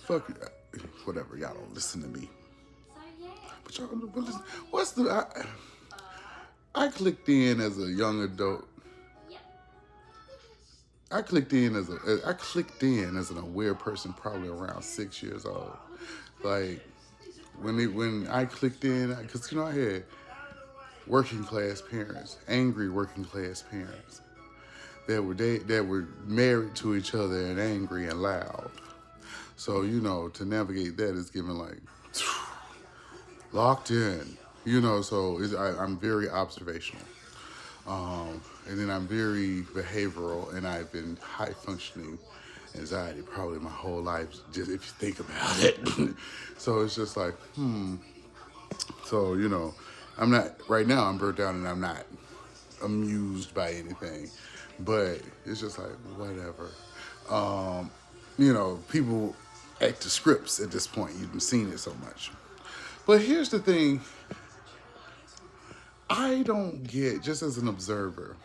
Fuck whatever. Y'all don't listen to me. But y'all don't listen. What's the? I clicked in as a young adult. I clicked in as an aware person probably around 6 years old. Like when I clicked in, because I had working class parents, angry working class parents that were married to each other and angry and loud. So to navigate that is given like locked in. I'm very observational. And then I'm very behavioral, and I've been high functioning anxiety probably my whole life, just if you think about it. So it's just like, So, I'm not, right now I'm burnt out and I'm not amused by anything. But it's just like, whatever. People act to scripts at this point. You've seen it so much. But here's the thing I don't get, just as an observer,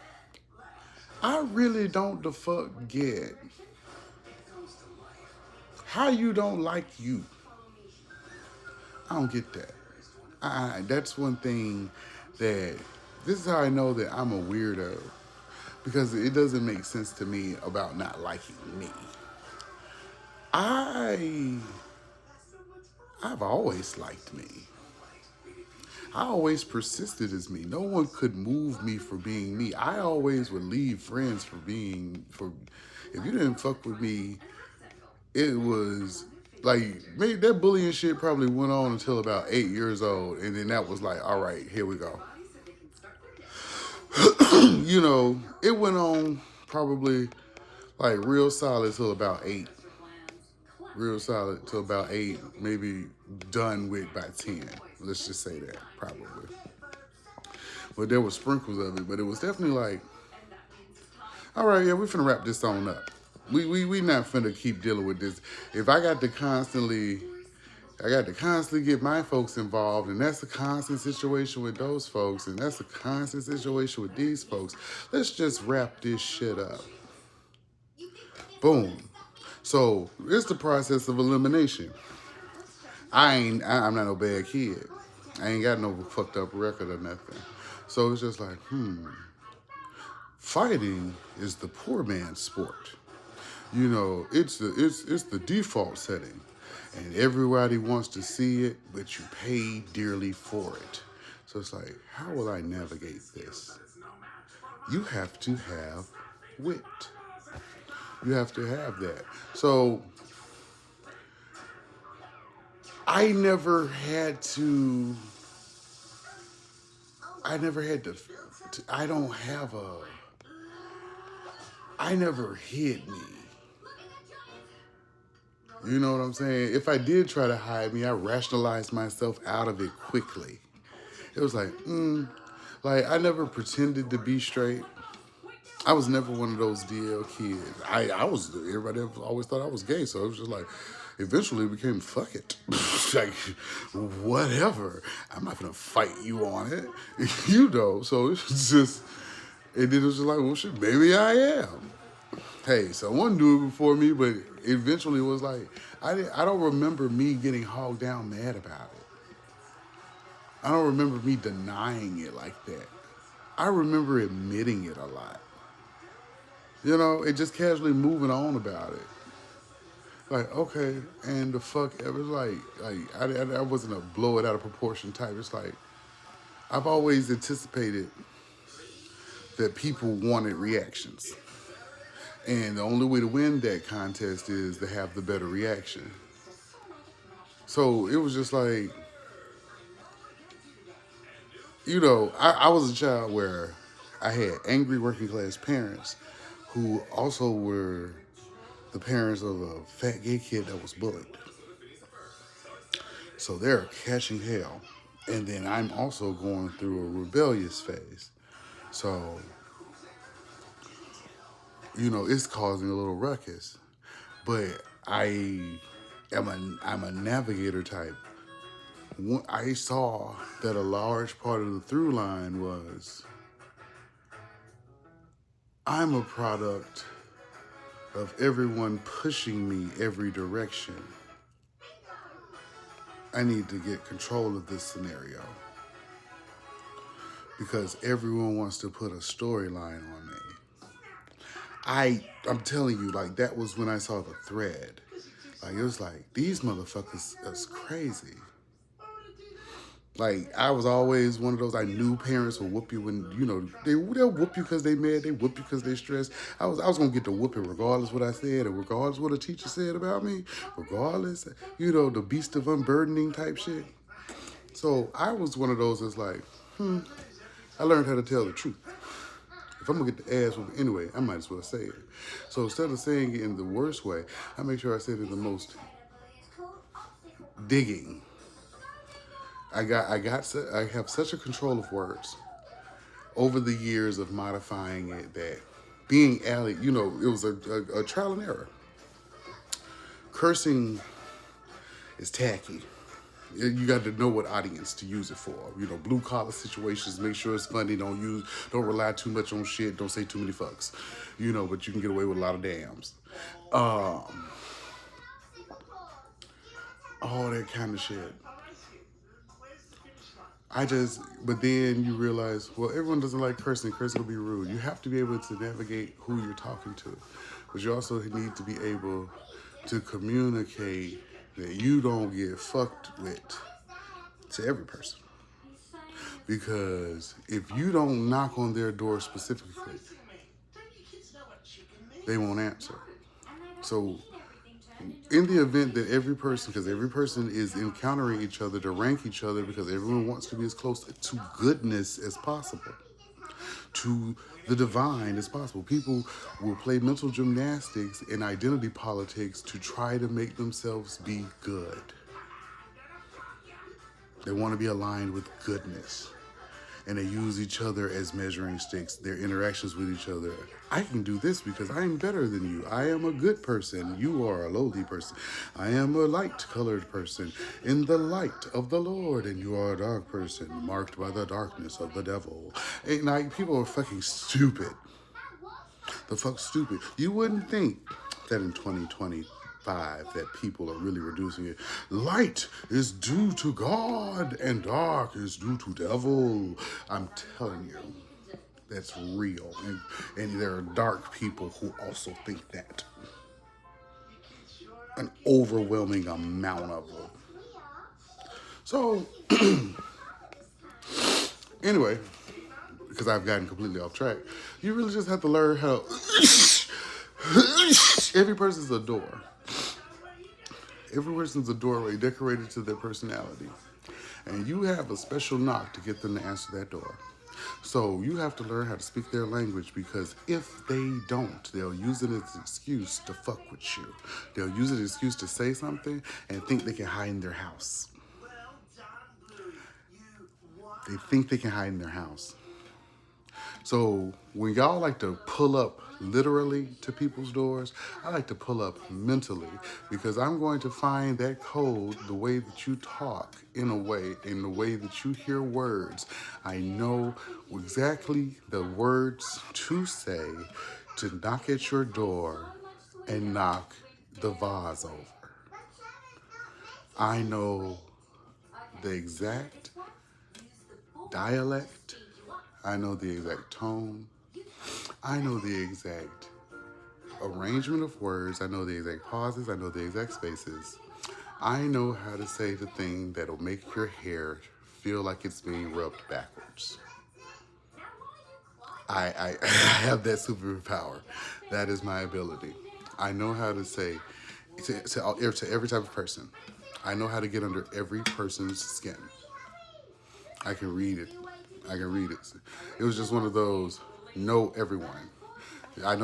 I really don't the fuck get how you don't like you. I don't get that. That's one thing that this is how I know that I'm a weirdo because it doesn't make sense to me about not liking me. I I've always liked me. I always persisted as me. No one could move me for being me. I always would leave friends for if you didn't fuck with me, it was like maybe that bullying shit probably went on until about 8 years old, and then that was like, all right, here we go. It went on probably like real solid till about 8. Real solid till about 8, maybe done with by 10. Let's just say that, probably. But there was sprinkles of it, but it was definitely like, all right, yeah, we finna wrap this on up. We not finna keep dealing with this. If I got to constantly get my folks involved, and that's a constant situation with those folks, and that's a constant situation with these folks. Let's just wrap this shit up. Boom. So it's the process of elimination. I'm not no bad kid. I ain't got no fucked up record or nothing. So it's just like, fighting is the poor man's sport. It's the default setting, and everybody wants to see it, but you pay dearly for it. So it's like, how will I navigate this? You have to have wit. You have to have that. So I never had to. I never had to. I don't have a. I never hid me. You know what I'm saying? If I did try to hide me, I rationalized myself out of it quickly. It was like I never pretended to be straight. I was never one of those DL kids. I was, everybody always thought I was gay, so it was just like, eventually it became fuck it. Like, whatever. I'm not gonna fight you on it. So it's just, and then it was just like, well shit, maybe I am. Hey, someone knew it before me, but eventually it was like, I don't remember me getting hogged down mad about it. I don't remember me denying it like that. I remember admitting it a lot. And just casually moving on about it. Like, okay, and the fuck, it was I wasn't a blow it out of proportion type. It's like, I've always anticipated that people wanted reactions. And the only way to win that contest is to have the better reaction. So it was just like, I was a child where I had angry working class parents who also were the parents of a fat gay kid that was bullied. So they're catching hell. And then I'm also going through a rebellious phase. So, it's causing a little ruckus. But I'm a navigator type. I saw that a large part of the through line was I'm a product of everyone pushing me every direction. I need to get control of this scenario because everyone wants to put a storyline on me. I'm telling you, like, that was when I saw the thread. Like, it was like, these motherfuckers is crazy. Like, I was always one of those, I knew parents will whoop you when, you know, they'll whoop you because they mad, they whoop you because they stressed. I was going to get the whooping regardless what I said, and regardless what a teacher said about me, regardless, you know, the beast of unburdening type shit. So I was one of those that's like, I learned how to tell the truth. If I'm going to get the ass whooping anyway, I might as well say it. So instead of saying it in the worst way, I make sure I say it in the most digging. I have such a control of words over the years of modifying it that being alley, you know, it was a trial and error. Cursing is tacky. You got to know what audience to use it for. You know, blue collar situations, make sure it's funny. Don't rely too much on shit. Don't say too many fucks. You know, but you can get away with a lot of dams. All that kind of shit. But then you realize, well, everyone doesn't like cursing. Cursing will be rude. You have to be able to navigate who you're talking to. But you also need to be able to communicate that you don't get fucked with to every person. Because if you don't knock on their door specifically, they won't answer. So in the event that because every person is encountering each other to rank each other because everyone wants to be as close to goodness as possible, to the divine as possible. People will play mental gymnastics and identity politics to try to make themselves be good. They want to be aligned with goodness. And they use each other as measuring sticks, their interactions with each other. I can do this because I am better than you. I am a good person. You are a lowly person. I am a light-colored person in the light of the Lord, and you are a dark person marked by the darkness of the devil. And like, people are fucking stupid. The fuck stupid. You wouldn't think that in 2025 that people are really reducing it. Light is due to God and dark is due to devil. I'm telling you, that's real. And there are dark people who also think that. An overwhelming amount of them. So, anyway, because I've gotten completely off track, you really just have to learn how every person's a door. Every person's a doorway decorated to their personality. And you have a special knock to get them to answer that door. So you have to learn how to speak their language, because if they don't, they'll use it as an excuse to fuck with you. They'll use it as an excuse to say something and think they can hide in their house. They think they can hide in their house. So when y'all like to pull up literally to people's doors, I like to pull up mentally, because I'm going to find that code, the way that you talk, in the way that you hear words. I know exactly the words to say to knock at your door and knock the vase over. I know the exact dialect. I know the exact tone. I know the exact arrangement of words. I know the exact pauses. I know the exact spaces. I know how to say the thing that'll make your hair feel like it's being rubbed backwards. I have that superpower. That is my ability. I know how to say to every type of person. I know how to get under every person's skin. I can read it. It was just one of those, know everyone. I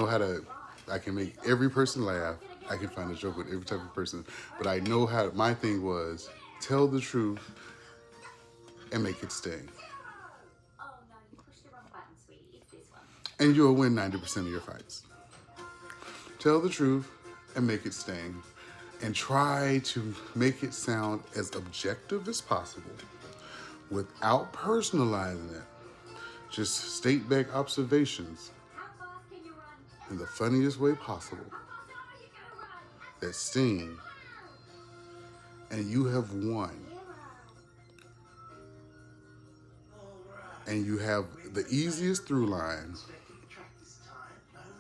can make every person laugh. I can find a joke with every type of person. But I know my thing was, tell the truth and make it sting. And you'll win 90% of your fights. Tell the truth and make it sting. And try to make it sound as objective as possible without personalizing it. Just state back observations in the funniest way possible that sting, and you have won and you have the easiest through line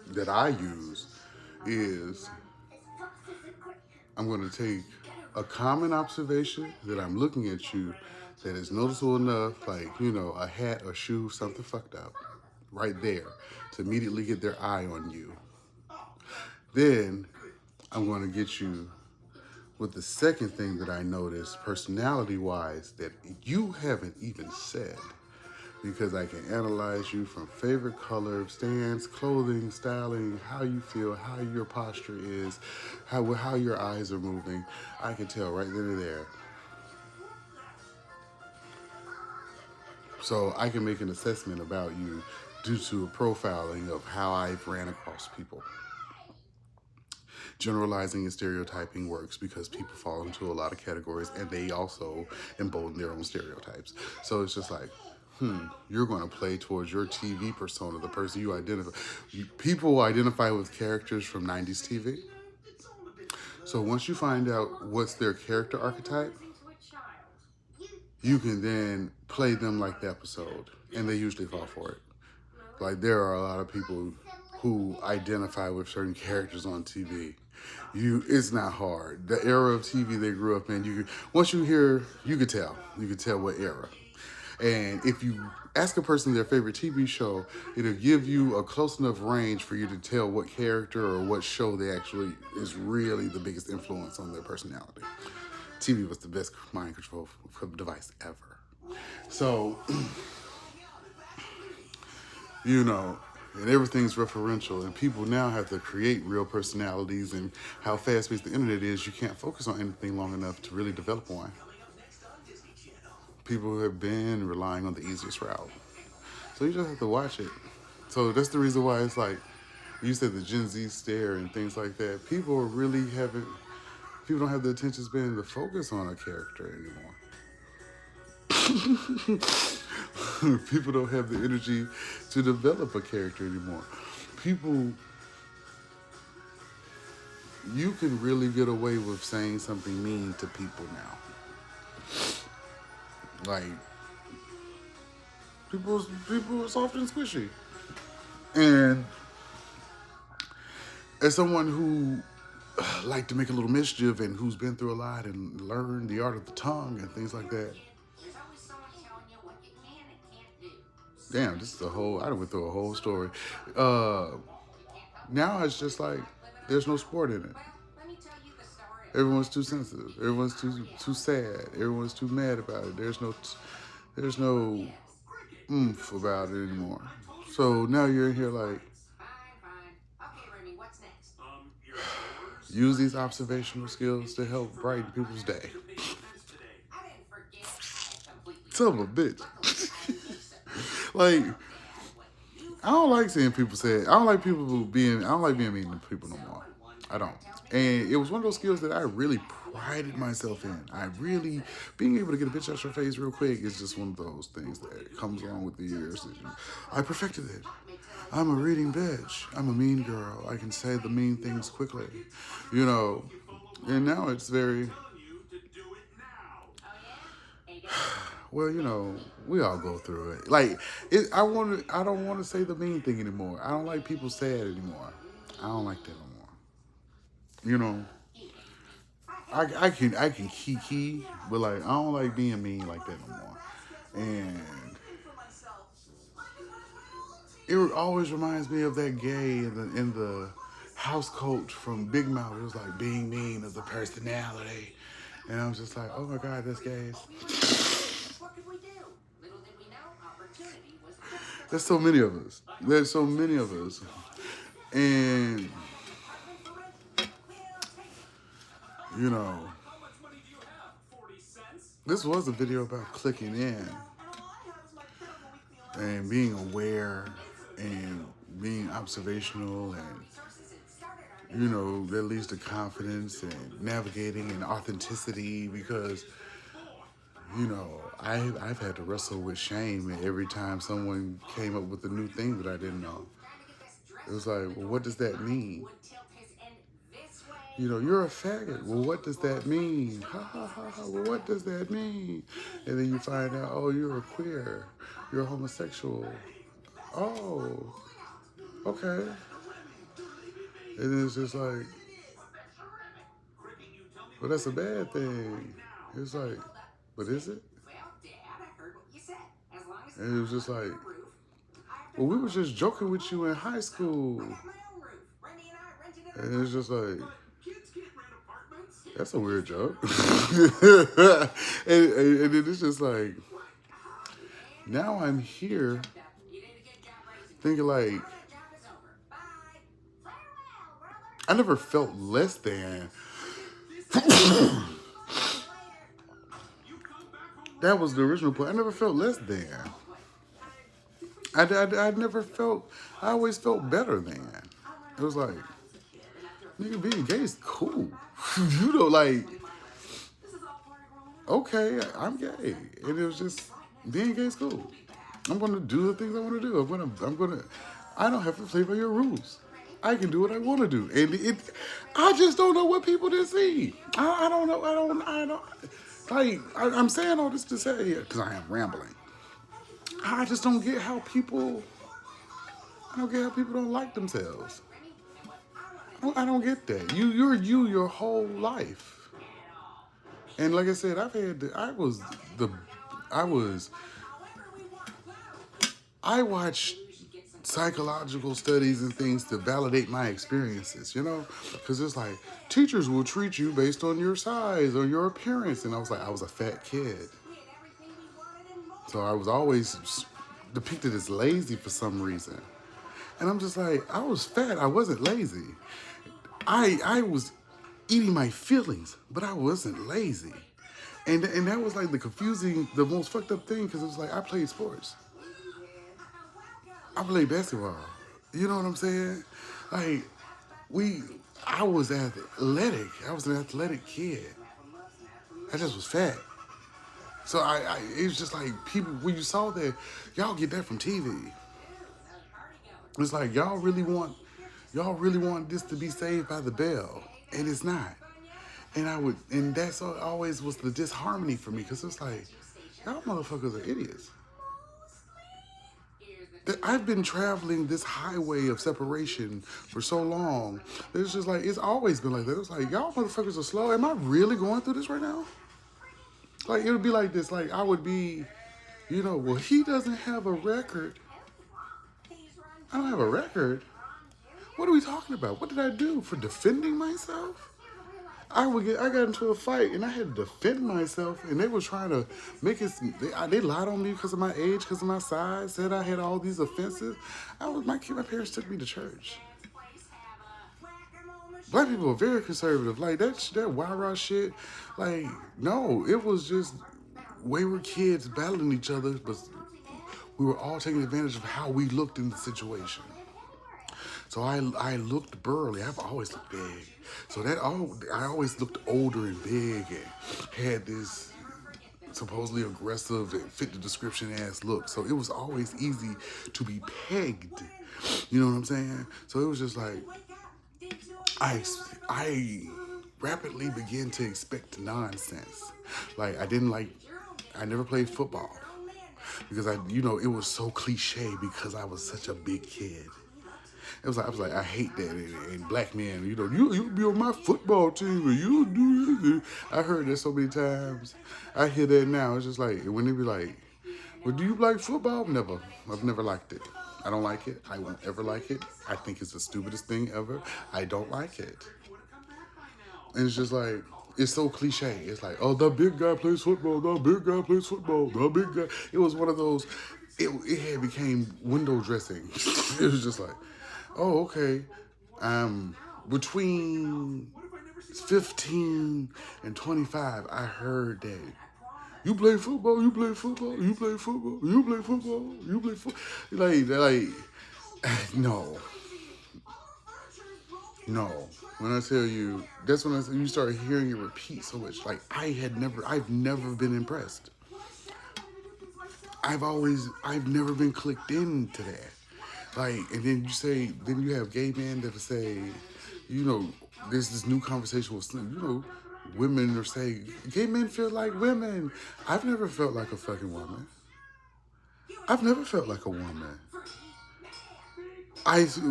that I use is I'm going to take a common observation that I'm looking at you that is noticeable enough, like, a hat or shoe, something fucked up, right there, to immediately get their eye on you. Then I'm going to get you with the second thing that I noticed, personality-wise, that you haven't even said, because I can analyze you from favorite color, stance, clothing, styling, how you feel, how your posture is, how your eyes are moving. I can tell right then and there. So I can make an assessment about you due to a profiling of how I've ran across people. Generalizing and stereotyping works because people fall into a lot of categories and they also embolden their own stereotypes. So it's just like, you're going to play towards your TV persona, the person you identify. People identify with characters from 90s TV. So once you find out what's their character archetype, you can then play them like the episode, and they usually fall for it. Like, there are a lot of people who identify with certain characters on TV. It's not hard. The era of TV they grew up in, once you hear, you could tell what era. And if you ask a person their favorite TV show, it'll give you a close enough range for you to tell what character or what show they actually is really the biggest influence on their personality. TV was the best mind control device ever. So, and everything's referential, and people now have to create real personalities, and how fast-paced the internet is, you can't focus on anything long enough to really develop one. People have been relying on the easiest route. So you just have to watch it. So that's the reason why it's like, you said the Gen Z stare and things like that. People don't have the attention span to focus on a character anymore. People don't have the energy to develop a character anymore. You can really get away with saying something mean to people now. Like, people are soft and squishy. And as someone who like to make a little mischief and who's been through a lot and learned the art of the tongue and things like that. Damn, I went through a whole story. Now it's just like, there's no sport in it. Everyone's too sensitive. Everyone's too sad. Everyone's too mad about it. There's no oomph about it anymore. So now you're in here like, use these observational skills to help brighten people's day. Son of a bitch. Like, I don't like seeing people say it. I don't like being mean to people no more. I don't. And it was one of those skills that I really prided myself in. Being able to get a bitch out your face real quick is just one of those things that comes along with the years. I perfected it. I'm a reading bitch. I'm a mean girl. I can say the mean things quickly. And now it's very... Well, we all go through it. Like, I don't want to say the mean thing anymore. I don't like people sad anymore. I don't like that no more. I can kiki, but like, I don't like being mean like that no more. And it always reminds me of that gay in the house coach from Big Mouth. It was like, being mean is a personality. And I was just like, oh my God, that's gays. There's so many of us. And, this was a video about clicking in and being aware and being observational, and, that leads to confidence and navigating and authenticity, because I've had to wrestle with shame every time someone came up with a new thing that I didn't know. It was like, well, what does that mean? You're a faggot. Well, what does that mean? Ha ha ha ha. Well, what does that mean? And then you find out, oh, you're a queer. You're a homosexual. Oh, okay. And then it's just like, well, that's a bad thing. It's like, but is it? And it was just like, well, we were just joking with you in high school. And it's just like, that's a weird joke. and then it's just like, now I'm here thinking like, I never felt less than. That was the original point. I never felt less than. I never felt, I always felt better than. It was like, nigga, being gay is cool. Like, okay, I'm gay. And it was just, being gay is cool. I'm going to do the things I want to do. I don't have to play by your rules. I can do what I want to do. And I just don't know what people didn't see. I don't know. I'm saying all this to say, because I am rambling. I just don't get how people, don't like themselves. I don't get that. You're you your whole life. And like I said, I watched psychological studies and things to validate my experiences, because it's like teachers will treat you based on your size or your appearance. And I was a fat kid. So I was always depicted as lazy for some reason. And I'm just like, I was fat. I wasn't lazy. I was eating my feelings, but I wasn't lazy. And that was like the most fucked up thing, because it was like I played sports. I played basketball. You know what I'm saying? Like, I was athletic. I was an athletic kid. I just was fat. So it was just like people, when you saw that, y'all get that from TV. It's like y'all really want this to be Saved by the Bell, and it's not. And that's always was the disharmony for me, because it's like, y'all motherfuckers are idiots. I've been traveling this highway of separation for so long. It's just like, it's always been like that. It's like, y'all motherfuckers are slow. Am I really going through this right now? Like, it would be like this. Like, I would be, well, he doesn't have a record. I don't have a record. What are we talking about? What did I do for defending myself? I got into a fight and I had to defend myself, and they were trying to make it. They lied on me because of my age, because of my size. Said I had all these offenses. My parents took me to church. Black people are very conservative. Like that wah-rah shit. Like, no, it was just wayward kids battling each other, but we were all taking advantage of how we looked in the situation. So I looked burly. I've always looked big. So I always looked older and big and had this supposedly aggressive and fit the description ass look. So it was always easy to be pegged. You know what I'm saying? So it was just like, I rapidly began to expect nonsense. Like, I never played football because it was so cliche because I was such a big kid. I was like, I hate that. And black men, you be on my football team and you do this. I heard that so many times. I hear that now. It's just like, when they be like, well, do you like football? Never. I've never liked it. I don't like it. I won't ever like it. I think it's the stupidest thing ever. I don't like it. And it's just like, it's so cliche. It's like, oh, the big guy plays football. The big guy plays football. The big guy. It was one of those, it had became window dressing. It was just like, oh, okay. Between 15 and 25, I heard that you play football, you play football, you play football, you play football, you play football. Like, no. When I tell you, that's when you start hearing it repeat so much. Like, I've never been impressed. I've never been clicked into that. Like, and then you have gay men that say, there's this new conversation with, women are saying, gay men feel like women. I've never felt like a fucking woman. I've never felt like a woman.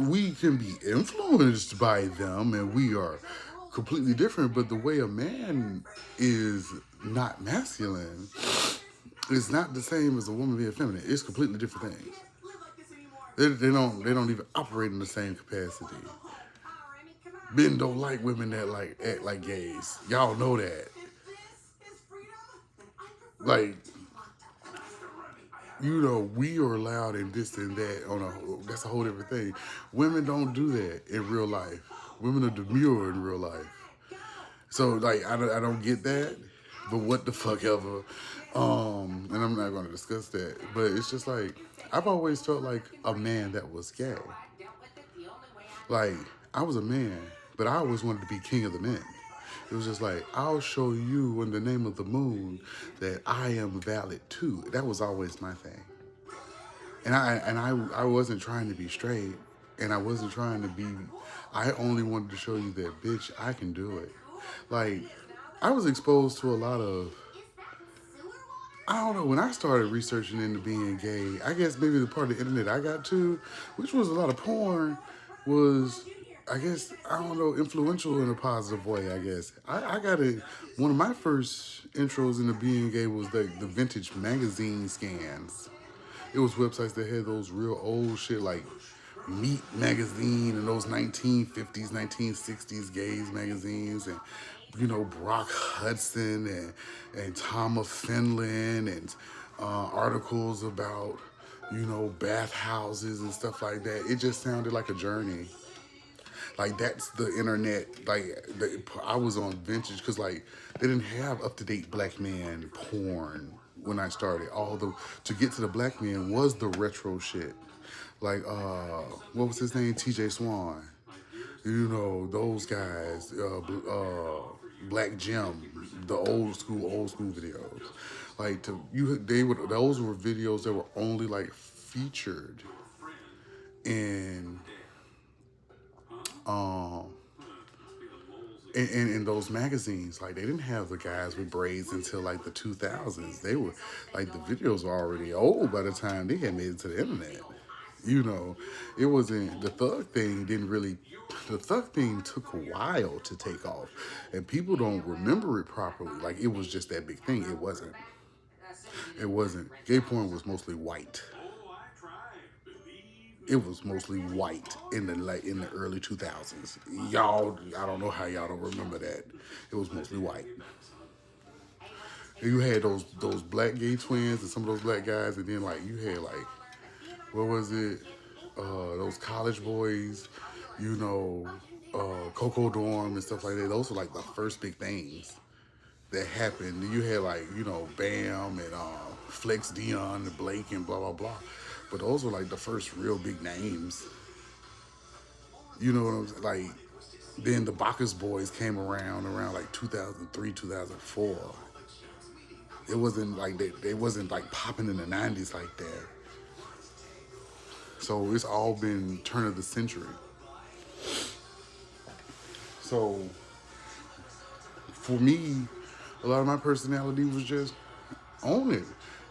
We can be influenced by them, and we are completely different. But the way a man is not masculine is not the same as a woman being feminine. It's completely different things. They don't even operate in the same capacity. Men don't like women that act like gays. Y'all know that. Like, we are allowed in this and that that's a whole different thing. Women don't do that in real life. Women are demure in real life. So like I don't get that, but what the fuck ever. And I'm not gonna discuss that. But it's just like I've always felt like a man that was gay. Like I was a man, but I always wanted to be king of the men. It was just like, I'll show you in the name of the moon that I am valid too. That was always my thing. And I wasn't trying to be straight, and I wasn't trying to be, I only wanted to show you that, bitch, I can do it. Like, I was exposed to a lot of, I don't know, when I started researching into being gay, I guess maybe the part of the internet I got to, which was a lot of porn, was, I guess, I don't know, influential in a positive way, I guess. I got it, one of my first intros into being gay was the vintage magazine scans. It was websites that had those real old shit like Meat magazine and those 1950s, 1960s gays magazines, and Brock Hudson and Tom Finland, and articles about bathhouses and stuff like that. It just sounded like a journey. Like that's the internet. Like I was on vintage because like they didn't have up to date black man porn when I started. Although to get to the black man was the retro shit. Like what was his name? T.J. Swan. Those guys. Black Jim, the old school videos. Like those were videos that were only like featured in in those magazines. Like they didn't have the guys with braids until like the 2000s. They were like the videos were already old by the time they had made it to the internet. It wasn't, the thug thing didn't really, the thug thing took a while to take off, and people don't remember it properly. Like it was just that big thing. It wasn't. Gay porn was mostly white. It was mostly white in the early 2000s. Y'all, I don't know how y'all don't remember that. It was mostly white. And you had those black gay twins and some of those black guys, and then like you had like, what was it? Those college boys, Coco Dorm and stuff like that. Those were like the first big things that happened. You had like, Bam and Flex Dion and Blake and blah, blah, blah. But those were like the first real big names. You know what I'm saying? Like, then the Bacchus Boys came around like 2003, 2004. It wasn't like, they wasn't like popping in the 90s like that. So it's all been turn of the century. So for me, a lot of my personality was just own it.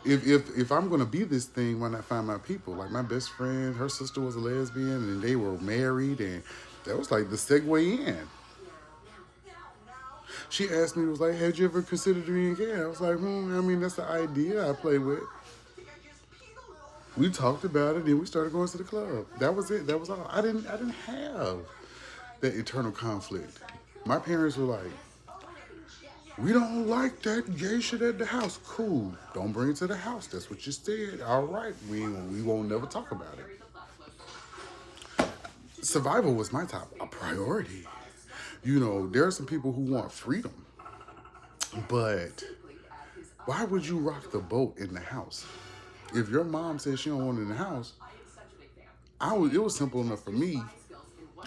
If I'm gonna be this thing, why not find my people? Like my best friend, her sister was a lesbian, and they were married, and that was like the segue in. She asked me, was like, "Had you ever considered being gay?" I was like, I mean, that's the idea I play with. We talked about it, and we started going to the club. That was it. That was all. I didn't have that internal conflict. My parents were like, "We don't like that gay shit at the house." Cool. Don't bring it to the house. That's what you said. All right. We won't never talk about it. Survival was my top priority. There are some people who want freedom, but why would you rock the boat in the house? If your mom says she don't want it in the house, it was simple enough for me.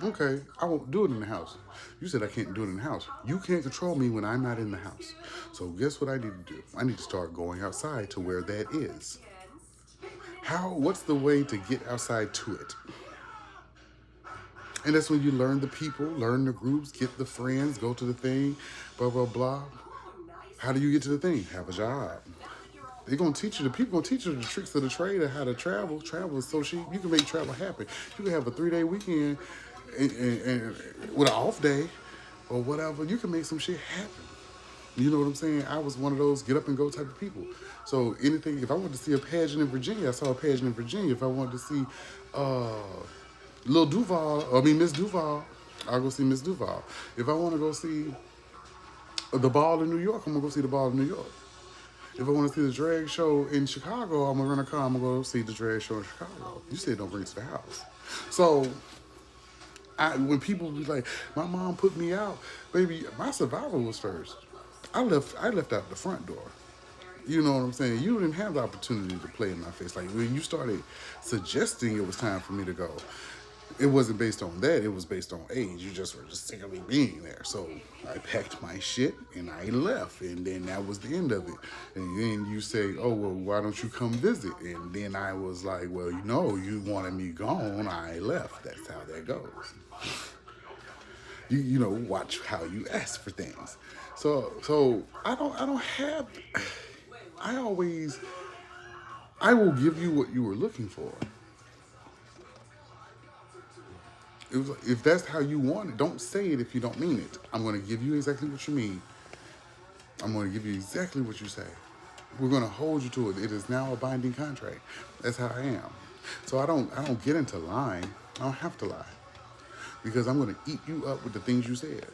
Okay, I won't do it in the house. You said I can't do it in the house. You can't control me when I'm not in the house. So guess what I need to do? I need to start going outside to where that is. What's the way to get outside to it? And that's when you learn the people, learn the groups, get the friends, go to the thing, blah, blah, blah. How do you get to the thing? Have a job. They're gonna teach you, the people gonna teach you the tricks of the trade of how to travel. Travel is so cheap. You can make travel happen. You can have a 3-day weekend and with an off day or whatever. You can make some shit happen. You know what I'm saying? I was one of those get up and go type of people. So anything, if I wanted to see a pageant in Virginia, I saw a pageant in Virginia. If I wanted to see Miss Duval, I'll go see Miss Duval. If I want to go see the ball in New York, I'm gonna go see the ball in New York. If I want to see the drag show in Chicago, I'm gonna rent a car. I'm gonna go see the drag show in Chicago. You said don't bring it to the house. So when people be like, my mom put me out, baby, my survival was first. I left out the front door. You know what I'm saying? You didn't have the opportunity to play in my face. Like when you started suggesting it was time for me to go, it wasn't based on that. It was based on age. You just were just sick of me being there. So I packed my shit and I left. And then that was the end of it. And then you say, oh, well, why don't you come visit? And then I was like, well, you wanted me gone. I left. That's how that goes. You know, watch how you ask for things. So I will give you what you were looking for. It was like, if that's how you want it, don't say it if you don't mean it. I'm going to give you exactly what you mean. I'm going to give you exactly what you say. We're going to hold you to it. It is now a binding contract. That's how I am. So I don't get into lying. I don't have to lie. Because I'm going to eat you up with the things you said.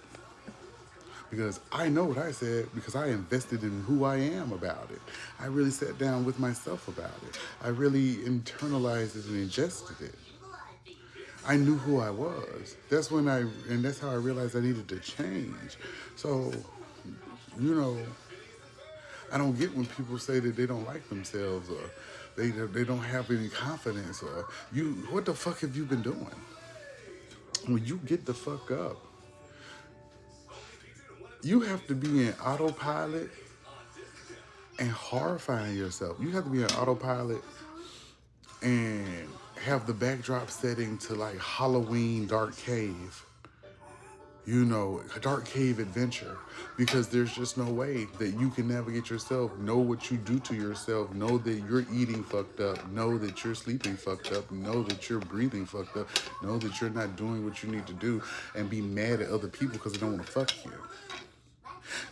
Because I know what I said, because I invested in who I am about it. I really sat down with myself about it. I really internalized it and ingested it. I knew who I was. That's how I realized I needed to change. So, I don't get when people say that they don't like themselves or they don't have any confidence or what the fuck have you been doing? When you get the fuck up, you have to be in autopilot and horrifying yourself. You have to be in autopilot and have the backdrop setting to like Halloween Dark Cave. A dark cave adventure, because there's just no way that you can navigate yourself, know what you do to yourself, know that you're eating fucked up, know that you're sleeping fucked up, know that you're breathing fucked up, know that you're not doing what you need to do, and be mad at other people because they don't want to fuck you.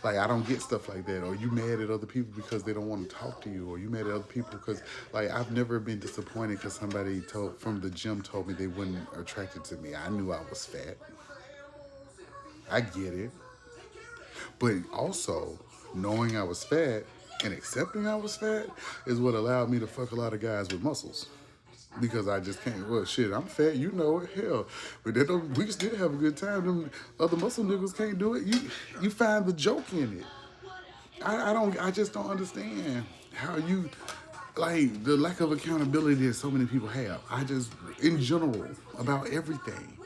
Like, I don't get stuff like that. Or you mad at other people because they don't want to talk to you. Or you mad at other people because, like, I've never been disappointed because somebody from the gym told me they weren't attracted to me. I knew I was fat. I get it. But also, knowing I was fat and accepting I was fat is what allowed me to fuck a lot of guys with muscles. Because I just can't, well, shit, I'm fat, you know it, hell. But we can still have a good time. Them other muscle niggas can't do it. You find the joke in it. I just don't understand how you, like, the lack of accountability that so many people have. In general, about everything.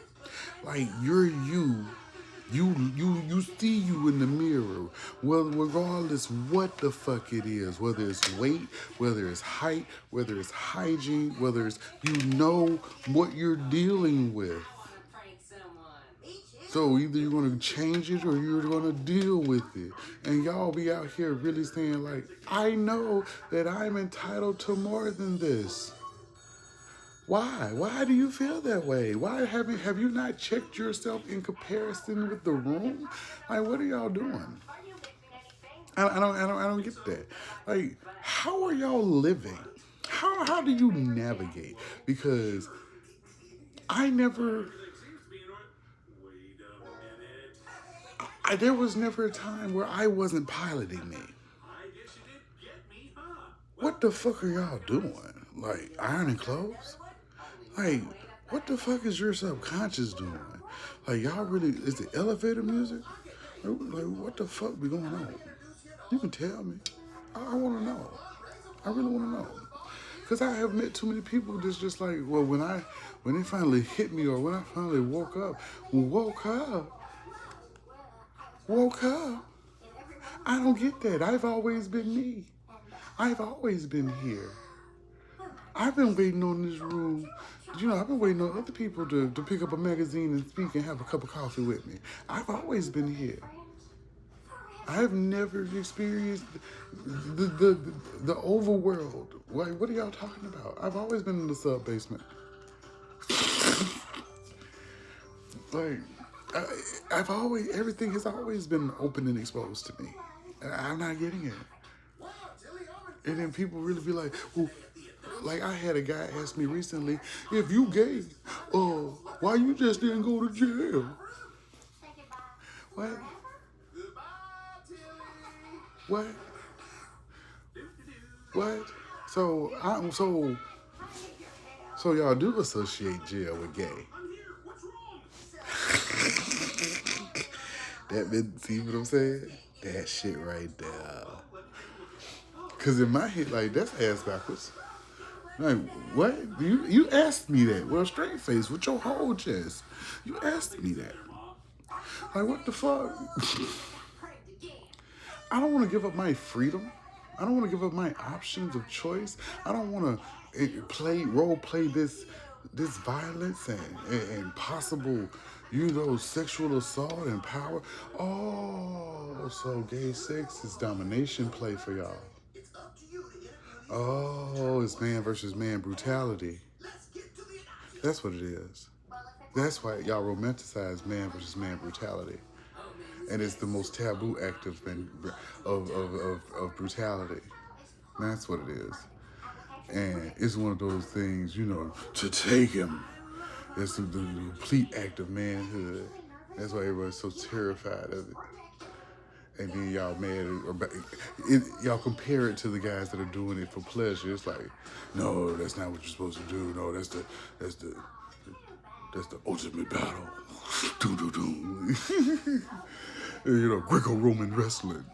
Like, you're you. You see you in the mirror, well, regardless what the fuck it is, whether it's weight, whether it's height, whether it's hygiene, whether it's, what you're dealing with. So either you're going to change it or you're going to deal with it. And y'all be out here really saying like, I know that I'm entitled to more than this. Why? Why do you feel that way? Why have you not checked yourself in comparison with the room? Like, what are y'all doing? I don't get that. Like, how are y'all living? How do you navigate? Because there was never a time where I wasn't piloting me. What the fuck are y'all doing? Like, ironing clothes? Like, what the fuck is your subconscious doing? Like, y'all really, is it elevator music? Like, what the fuck be going on? You can tell me. I want to know. I really want to know. Because I have met too many people that's just like, well, when they finally hit me or when I finally woke up, I don't get that. I've always been me. I've always been here. I've been waiting on this room I've been waiting on other people to pick up a magazine and speak and have a cup of coffee with me. I've always been here. I've never experienced the overworld. What are y'all talking about? I've always been in the sub basement. Like, everything has always been open and exposed to me. And I'm not getting it. And then people really be like, well, like I had a guy ask me recently, if you gay, why you just didn't go to jail? What? What? What? So y'all do associate jail with gay. See what I'm saying? That shit right there. Cause in my head, like, that's ass backwards. Like, what? You asked me that with a straight face, with your whole chest. You asked me that. Like, what the fuck? I don't want to give up my freedom. I don't want to give up my options of choice. I don't want to role play this violence and possible, sexual assault and power. Oh, so gay sex is domination play for y'all. Oh, it's man versus man brutality. That's what it is. That's why y'all romanticize man versus man brutality. And it's the most taboo act of brutality. That's what it is. And it's one of those things, to take him. It's the complete act of manhood. That's why everybody's so terrified of it. And then y'all mad about it. Y'all compare it to the guys that are doing it for pleasure. It's like, no, that's not what you're supposed to do. No, that's the ultimate battle. Doom, doom, doom. Greco-Roman wrestling.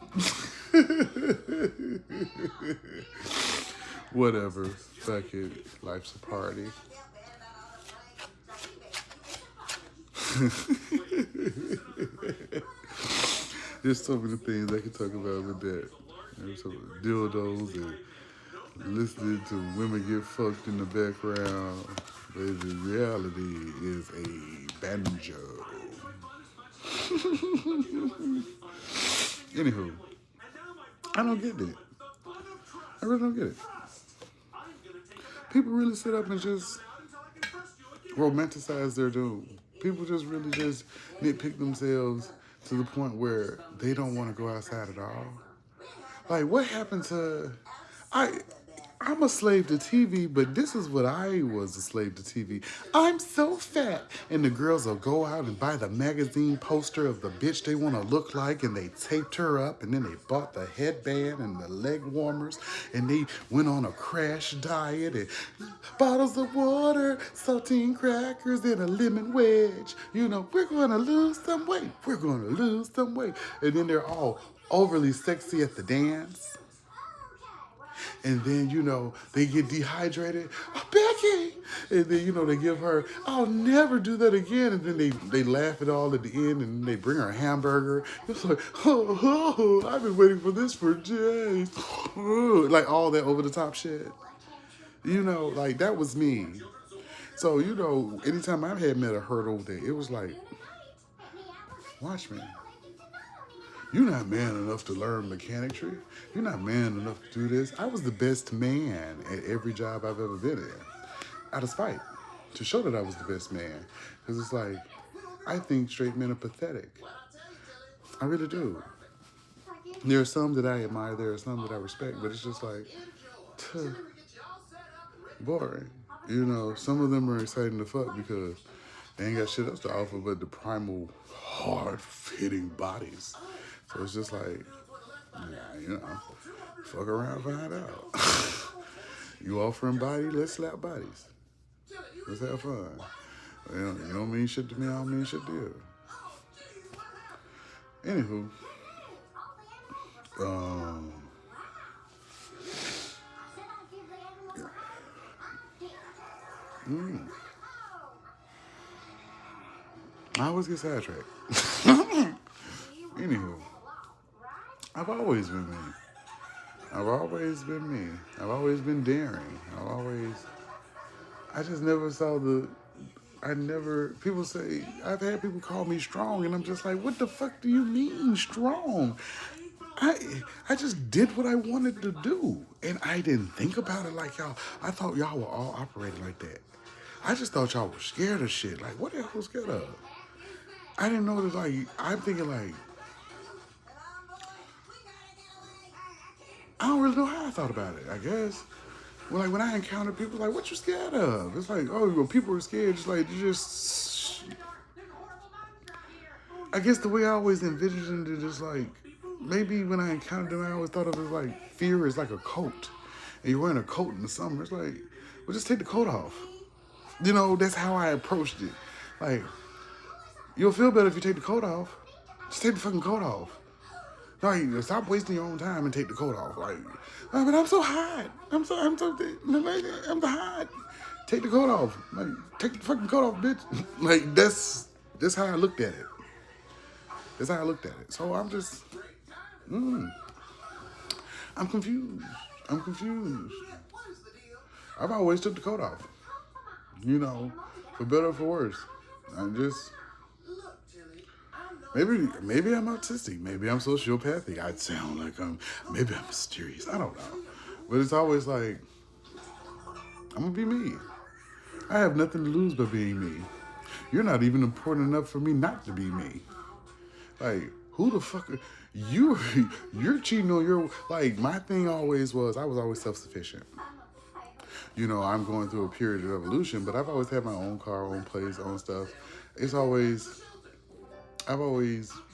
Whatever. Fuck it. Life's a party. There's so many things I can talk about with that. There's some dildos and listening to women get fucked in the background. But the reality is a banjo. Anywho, I don't get it. I really don't get it. People really sit up and just romanticize their doom. People just really just nitpick themselves to the point where they don't want to go outside at all. Like, what happened to... I'm a slave to TV, but this is what I was a slave to TV. I'm so fat. And the girls will go out and buy the magazine poster of the bitch they want to look like, and they taped her up, and then they bought the headband and the leg warmers, and they went on a crash diet, and bottles of water, saltine crackers, and a lemon wedge. We're going to lose some weight. We're going to lose some weight. And then they're all overly sexy at the dance. And then, they get dehydrated. Oh, Becky! And then, they give her, I'll never do that again. And then they laugh it all at the end, and they bring her a hamburger. It's like, I've been waiting for this for days. Like all that over-the-top shit. Like that was me. So, anytime I've had met a hurdle that it was like, watch me. You're not man enough to learn mechanics. You're not man enough to do this. I was the best man at every job I've ever been in. Out of spite. To show that I was the best man. Because it's like, I think straight men are pathetic. I really do. There are some that I admire. There are some that I respect. But it's just like, boring. Some of them are exciting to fuck because they ain't got shit else to offer but the primal, hard-fitting bodies. So it's just like, fuck around, find out. You offering body, let's slap bodies. Let's have fun. You don't mean shit to me, I don't mean shit to you. Anywho, I always get sidetracked. Anywho, I've always been me. I've always been me. I've always been daring. I just never saw people say, I've had people call me strong, and I'm just like, what the fuck do you mean strong? I just did what I wanted to do, and I didn't think about it like y'all. I thought y'all were all operating like that. I just thought y'all were scared of shit. Like, what the hell was scared of? I didn't know that, like, I'm thinking, like, I don't really know how I thought about it, I guess. Well, like, when I encounter people, like, what you scared of? It's like, oh, when people are scared, just like, you just... I guess the way I always envisioned it is, like, maybe when I encountered them, I always thought of it as, like, fear is like a coat. And you're wearing a coat in the summer. It's like, well, just take the coat off. You know, that's how I approached it. Like, you'll feel better if you take the coat off. Just take the fucking coat off. Like, stop wasting your own time and take the coat off. Like, oh, but I'm so hot. I'm so hot. Take the coat off. Like, take the fucking coat off, bitch. Like, that's how I looked at it. That's how I looked at it. So I'm just, I'm confused. I'm confused. I've always took the coat off. You know, for better or for worse. I'm just, maybe I'm autistic. Maybe I'm sociopathic. I'd sound like maybe I'm mysterious. I don't know. But it's always like, I'm gonna be me. I have nothing to lose by being me. You're not even important enough for me not to be me. Like, who the fuck are you? You're cheating on your, like, my thing always was, I was always self-sufficient. You know, I'm going through a period of evolution, but I've always had my own car, own place, own stuff. I've always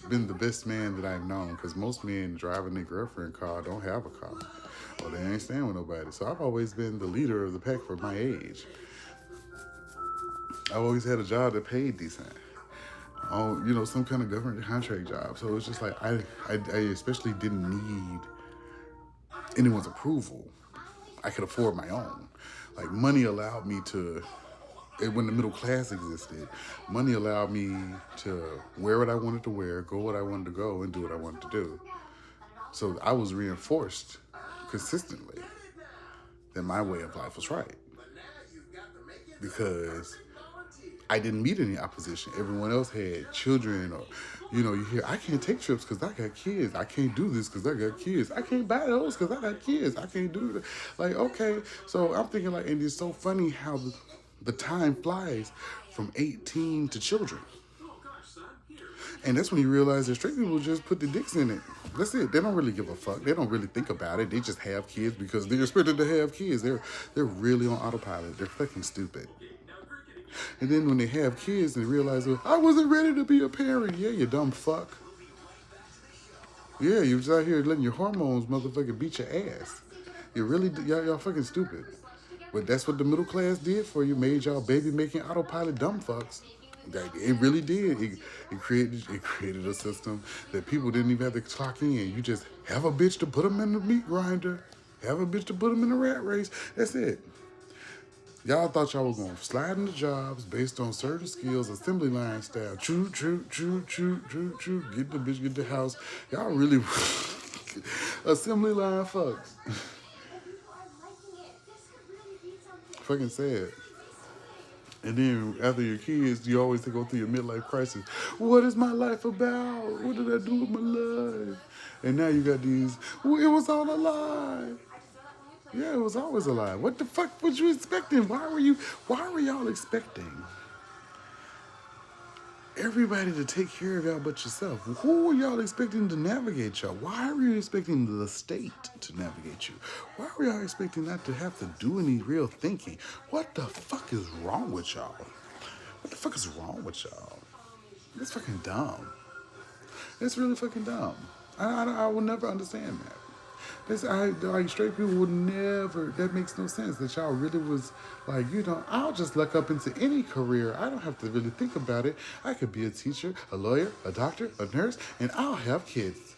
been the best man that I've known, because most men driving their girlfriend car don't have a car, or they ain't staying with nobody. So I've always been the leader of the pack for my age. I've always had a job that paid decent. Oh, you know, some kind of government contract job. So it's just like, I especially didn't need anyone's approval. I could afford my own. Like, money allowed me to, when the middle class existed, money allowed me to wear what I wanted to wear, go what I wanted to go, and do what I wanted to do. So I was reinforced consistently that my way of life was right. Because I didn't meet any opposition. Everyone else had children, or, you know, you hear, I can't take trips because I got kids. I can't do this because I got kids. I can't buy those because I got kids. I can't do that. Like, okay. So I'm thinking, like, and it's so funny how the time flies from 18 to children. And that's when you realize that straight people just put the dicks in it. That's it. They don't really give a fuck. They don't really think about it. They just have kids because they're expected to have kids. They're really on autopilot. They're fucking stupid. And then when they have kids, they realize, well, I wasn't ready to be a parent. Yeah, you dumb fuck. Yeah, you was out here letting your hormones motherfucking beat your ass. Y'all fucking stupid. But that's what the middle class did for you. Made y'all baby making autopilot dumb fucks. It really did. It created a system that people didn't even have to clock in. You just have a bitch to put them in the meat grinder. Have a bitch to put them in the rat race. That's it. Y'all thought y'all were going to slide into jobs based on certain skills, assembly line style. True. Get the bitch, get the house. Y'all really assembly line fucks. Fucking sad. And then after your kids, you always go through your midlife crisis. What is my life about? What did I do with my life? And now you got these, well, it was all a lie. Yeah, it was always a lie. What the fuck was you expecting? Why were y'all expecting everybody to take care of y'all but yourself? Who were y'all expecting to navigate y'all? Why were you expecting the state to navigate you? Why were y'all expecting not to have to do any real thinking? What the fuck is wrong with y'all? What the fuck is wrong with y'all? It's fucking dumb. It's really fucking dumb. I will never understand that. Like, straight people would never, that makes no sense, that y'all really was like, you know, I'll just luck up into any career. I don't have to really think about it. I could be a teacher, a lawyer, a doctor, a nurse, and I'll have kids.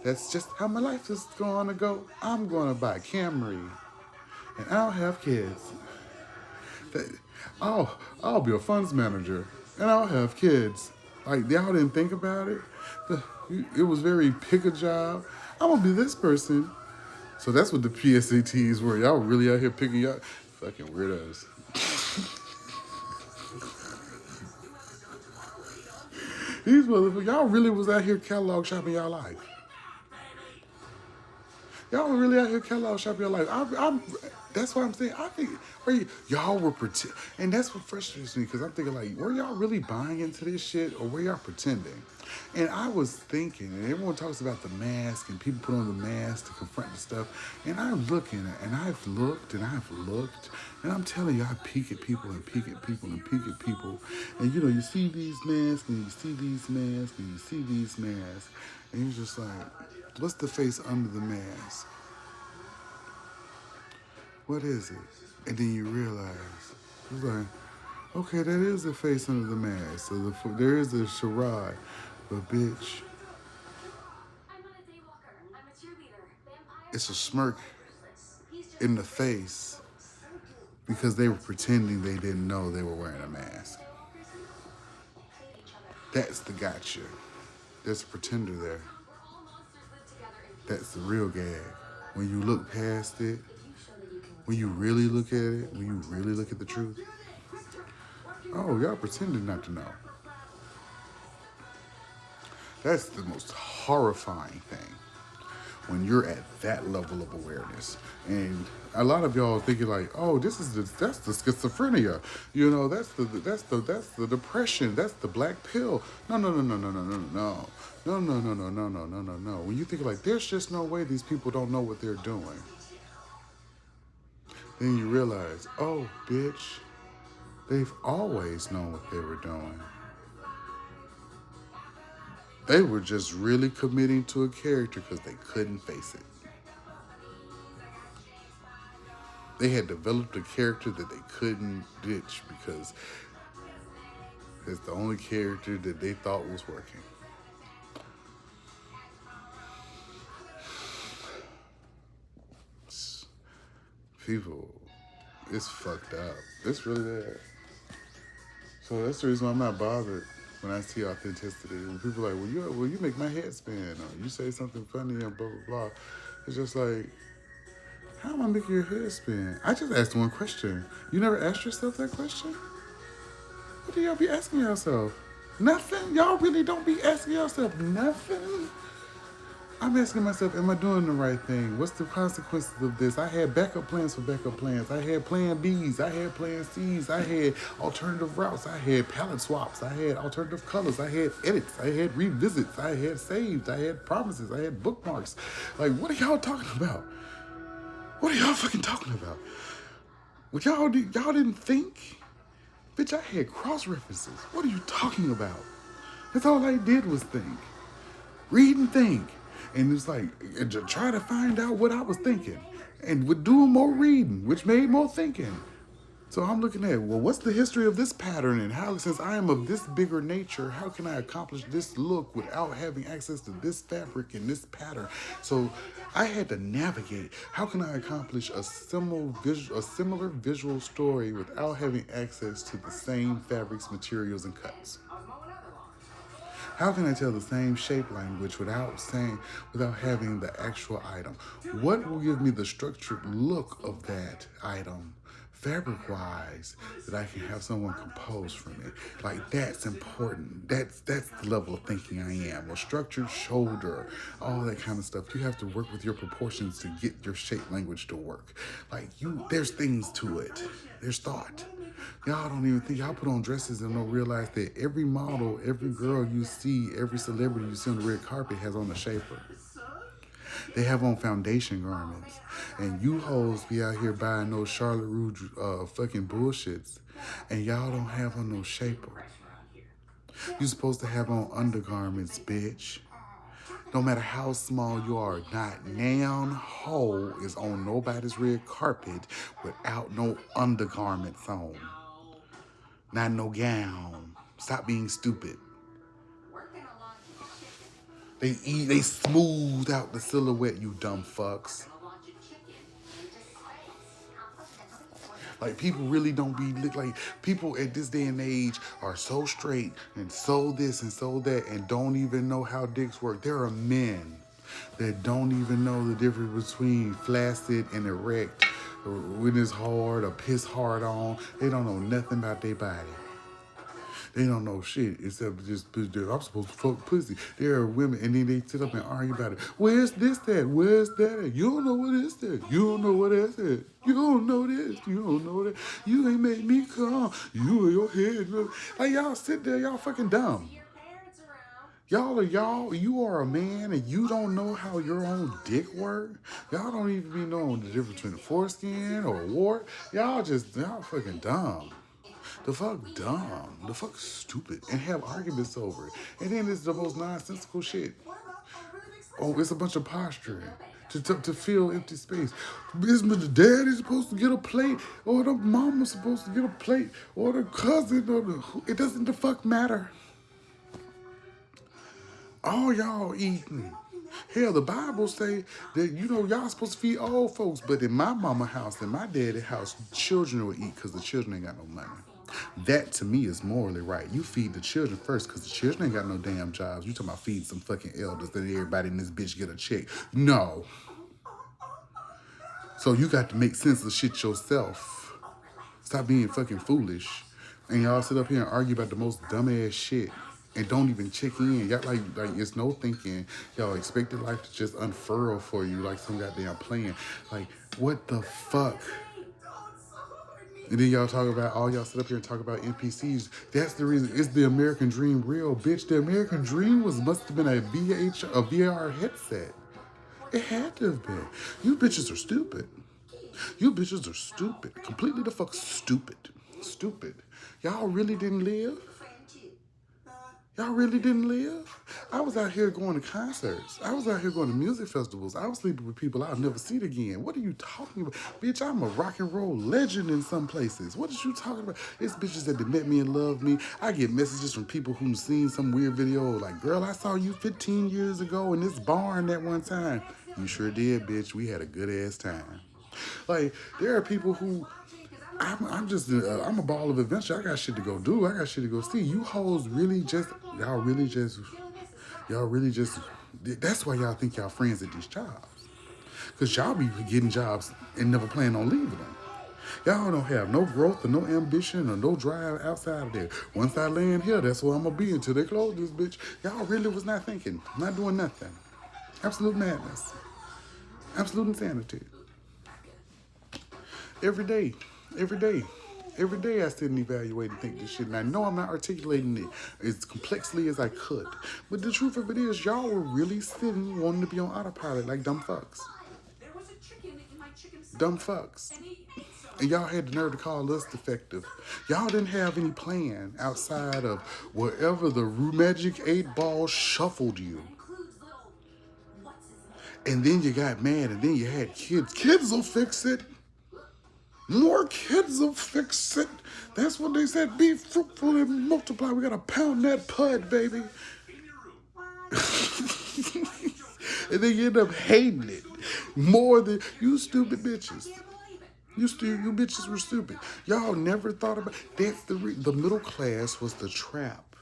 That's just how my life is going to go. I'm going to buy a Camry, and I'll have kids. I'll be a funds manager, and I'll have kids. Like, y'all didn't think about it. It was very pick a job. I'm going to be this person. So that's what the PSATs were. Y'all really out here picking y'all fucking weirdos. These motherfuckers, y'all really was out here catalog shopping y'all life. Y'all were really out here catalog shopping your life. That's what I'm saying. I think y'all were pretend, and that's what frustrates me because I'm thinking like, were y'all really buying into this shit or were y'all pretending? And I was thinking, and everyone talks about the mask and people put on the mask to confront the stuff. And I'm looking, and I've looked, and I've looked, and I'm telling you, I peek at people and peek at people and peek at people, and you know, you see these masks and you see these masks and you see these masks, and you're just like, what's the face under the mask? What is it? And then you realize, it's like, okay, that is the face under the mask. So there is a charade. But bitch, it's a smirk in the face because they were pretending they didn't know they were wearing a mask. That's the gotcha. There's a pretender there. That's the real gag. When you look past it, when you really look at it, when you really look at the truth, oh, y'all pretending not to know. That's the most horrifying thing when you're at that level of awareness. And a lot of y'all thinking like, oh, that's the schizophrenia. You know, that's the depression. That's the black pill. No. When you think like, there's just no way these people don't know what they're doing. Then you realize, oh, bitch, they've always known what they were doing. They were just really committing to a character because they couldn't face it. They had developed a character that they couldn't ditch because it's the only character that they thought was working. People, it's fucked up. It's really bad. So that's the reason why I'm not bothered when I see authenticity. When people are like, well, you make my head spin, or you say something funny and blah, blah, blah. It's just like, how am I making your head spin? I just asked one question. You never asked yourself that question? What do y'all be asking yourself? Nothing? Y'all really don't be asking yourself nothing? I'm asking myself, am I doing the right thing? What's the consequences of this? I had backup plans for backup plans. I had plan Bs. I had plan Cs. I had alternative routes. I had palette swaps. I had alternative colors. I had edits. I had revisits. I had saves. I had promises. I had bookmarks. Like, what are y'all talking about? What are y'all fucking talking about? What y'all didn't think? Bitch, I had cross-references. What are you talking about? That's all I did was think. Read and think. And it was like, try to find out what I was thinking. And would do more reading, which made more thinking. So I'm looking at, well, what's the history of this pattern? And how, since I am of this bigger nature, how can I accomplish this look without having access to this fabric and this pattern? So I had to navigate. How can I accomplish a similar visual story without having access to the same fabrics, materials, and cuts? How can I tell the same shape language without having the actual item? What will give me the structured look of that item, fabric-wise, that I can have someone compose from it? Like, that's important. That's the level of thinking I am. A structured shoulder, all that kind of stuff. You have to work with your proportions to get your shape language to work. Like, there's things to it. There's thought. Y'all don't even think, y'all put on dresses and don't realize that every model, every girl you see, every celebrity you see on the red carpet has on a shaper. They have on foundation garments. And you hoes be out here buying those Charlotte Rouge fucking bullshits. And y'all don't have on no shaper. You're supposed to have on undergarments, bitch. No matter how small you are, not nan hoe is on nobody's red carpet without no undergarments on. Not no gown. Stop being stupid. They smooth out the silhouette, you dumb fucks. Like, people really don't be, like, people at this day and age are so straight and so this and so that and don't even know how dicks work. There are men that don't even know the difference between flaccid and erect, or when it's hard or piss hard on. They don't know nothing about their body. They don't know shit except just I'm supposed to fuck pussy. There are women, and then they sit up and argue about it. Where's this at? Where's that at? You don't know what it's at. You don't know what that's at. You don't know this. You don't know that. You ain't made me come. You in your head. Like, y'all sit there, y'all fucking dumb. You are a man and you don't know how your own dick work. Y'all don't even be knowing the difference between a foreskin or a wart. Y'all fucking dumb. The fuck dumb. The fuck stupid. And have arguments over it. And then it's the most nonsensical shit. Oh, it's a bunch of posturing to fill empty space. Is the daddy supposed to get a plate? Or the mama supposed to get a plate? Or the cousin? It doesn't the fuck matter. All y'all eating. Hell, the Bible say that, y'all supposed to feed old folks. But in my mama house, in my daddy house, children will eat because the children ain't got no money. That, to me, is morally right. You feed the children first because the children ain't got no damn jobs. You talking about feed some fucking elders, then everybody in this bitch get a check. No. So you got to make sense of shit yourself. Stop being fucking foolish. And y'all sit up here and argue about the most dumbass shit. And don't even check in. Y'all like it's no thinking. Y'all expected life to just unfurl for you like some goddamn plan. Like, what the fuck? And then y'all sit up here and talk about NPCs. That's the reason. Is the American dream real? Bitch, the American dream must have been a VR headset. It had to have been. You bitches are stupid. You bitches are stupid. Completely the fuck stupid. Stupid. Y'all really didn't live? Y'all really didn't live? I was out here going to concerts. I was out here going to music festivals. I was sleeping with people I'll never see again. What are you talking about? Bitch, I'm a rock and roll legend in some places. What is you talking about? It's bitches that met me and loved me. I get messages from people who've seen some weird video like, girl, I saw you 15 years ago in this barn that one time. You sure did, bitch. We had a good ass time. Like, there are people who... I'm a ball of adventure. I got shit to go do. I got shit to go see. You hoes y'all really just, that's why y'all think y'all friends at these jobs. Because y'all be getting jobs and never plan on leaving them. Y'all don't have no growth or no ambition or no drive outside of there. Once I land here, that's where I'm going to be until they close this bitch. Y'all really was not thinking, not doing nothing. Absolute madness. Absolute insanity. Every day I sit and evaluate and think this shit. And I know I'm not articulating it as complexly as I could. But the truth of it is, y'all were really sitting wanting to be on autopilot like dumb fucks. Dumb fucks. And y'all had the nerve to call us defective. Y'all didn't have any plan outside of wherever the magic 8-ball shuffled you. And then you got mad and then you had kids. Kids will fix it. More kids will fix it. That's what they said. Be fruitful and multiply. We got to pound that pud, baby. And then you end up hating it more than you stupid bitches. You bitches were stupid. Y'all never thought about that's the middle class was the trap.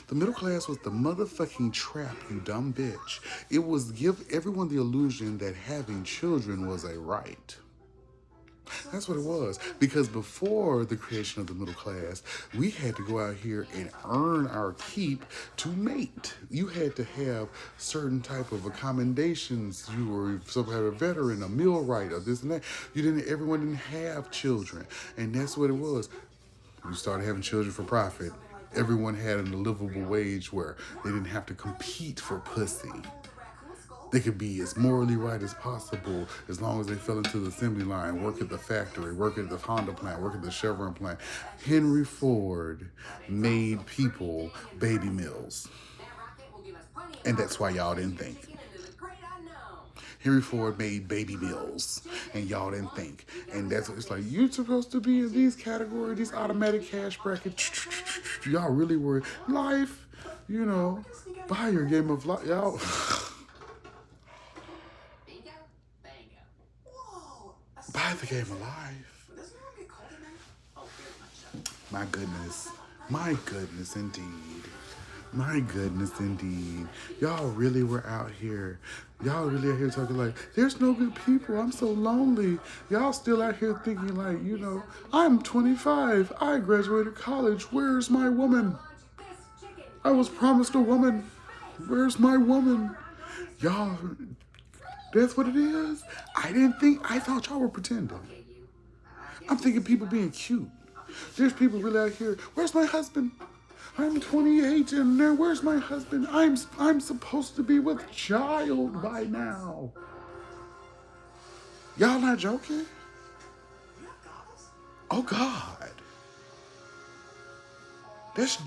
The middle class was the motherfucking trap, you dumb bitch. It was give everyone the illusion that having children was a right. That's what it was. Because before the creation of the middle class, we had to go out here and earn our keep to mate. You had to have certain type of accommodations. You were some kind of veteran, a millwright, or this and that. Everyone didn't have children. And that's what it was. You started having children for profit. Everyone had a livable wage where they didn't have to compete for pussy. They could be as morally right as possible as long as they fell into the assembly line, work at the factory, work at the Honda plant, work at the Chevron plant. Henry Ford made people baby mills. And that's why y'all didn't think. Henry Ford made baby mills, and y'all didn't think. And that's what it's like. You're supposed to be in these categories, these automatic cash brackets. Y'all really were. Life, buy your game of life. Y'all... Buy the game of life. My goodness indeed. My goodness, indeed. Y'all really were out here. Y'all really out here talking like, there's no good people. I'm so lonely. Y'all still out here thinking like, I'm 25. I graduated college. Where's my woman? I was promised a woman. Where's my woman? Y'all, that's what it is. I thought y'all were pretending. I'm thinking people being cute. There's people really out here. Where's my husband? I'm 28 and there. Where's my husband? I'm supposed to be with child by now. Y'all not joking? Oh God, that's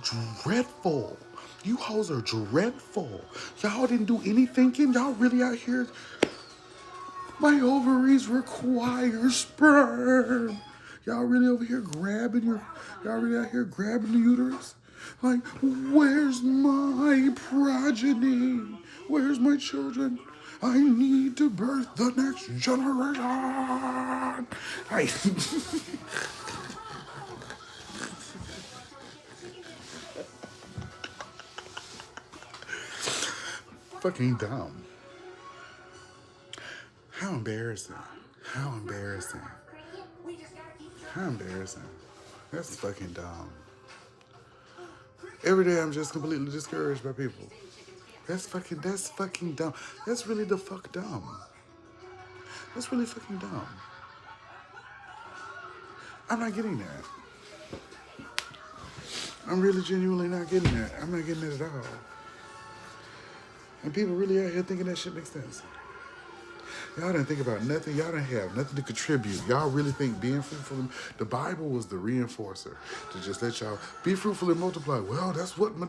dreadful. You hoes are dreadful. Y'all didn't do any thinking. Y'all really out here. My ovaries require sperm. Y'all really over here y'all really out here grabbing the uterus? Like, where's my progeny? Where's my children? I need to birth the next generation. I fucking dumb. How embarrassing. How embarrassing. How embarrassing. That's fucking dumb. Every day I'm just completely discouraged by people. That's fucking dumb. That's really the fuck dumb. That's really fucking dumb. I'm not getting that. I'm really genuinely not getting that. I'm not getting it at all. And people really out here thinking that shit makes sense. Y'all didn't think about nothing. Y'all didn't have nothing to contribute. Y'all really think being fruitful, the Bible was the reinforcer to just let y'all be fruitful and multiply. Well, that's what my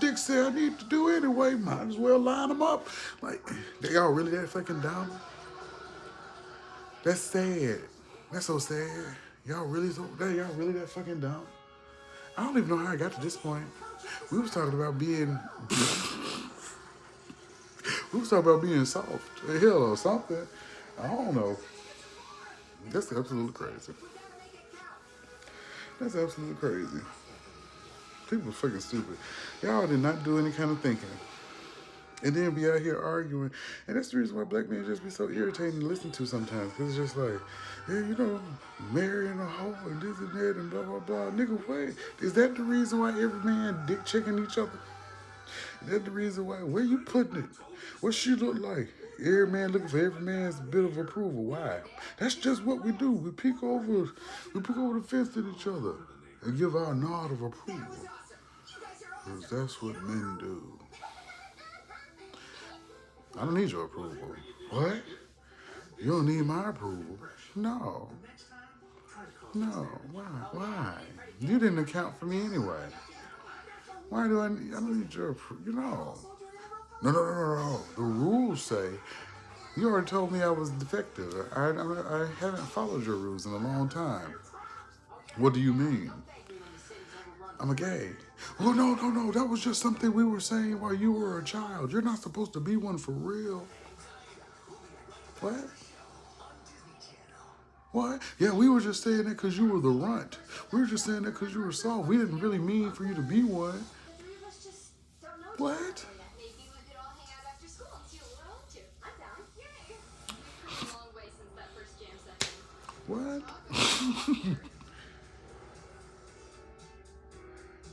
dick said I need to do anyway. Might as well line them up. Like, y'all really that fucking dumb? That's sad. That's so sad. Y'all really that fucking dumb? I don't even know how I got to this point. We was talking about being soft, hell or something. I don't know. That's absolutely crazy. That's absolutely crazy. People are fucking stupid. Y'all did not do any kind of thinking. And then be out here arguing. And that's the reason why black men just be so irritating to listen to sometimes. Because it's just like, yeah, marrying a hoe and this and that and blah, blah, blah. Nigga, wait. Is that the reason why every man dick checking each other? Is that the reason why? Where you putting it? What she look like? Every man looking for every man's bit of approval. Why? That's just what we do. We peek over the fence at each other and give our nod of approval. Because that's what men do. I don't need your approval. What? You don't need my approval? No. No. Why? You didn't account for me anyway. Why do I don't need your approval. No. The rules say, you already told me I was defective. I haven't followed your rules in a long time. What do you mean? I'm a gay. Oh, no. That was just something we were saying while you were a child. You're not supposed to be one for real. What? What? Yeah, we were just saying that because you were the runt. We were just saying that because you were soft. We didn't really mean for you to be one. What? What?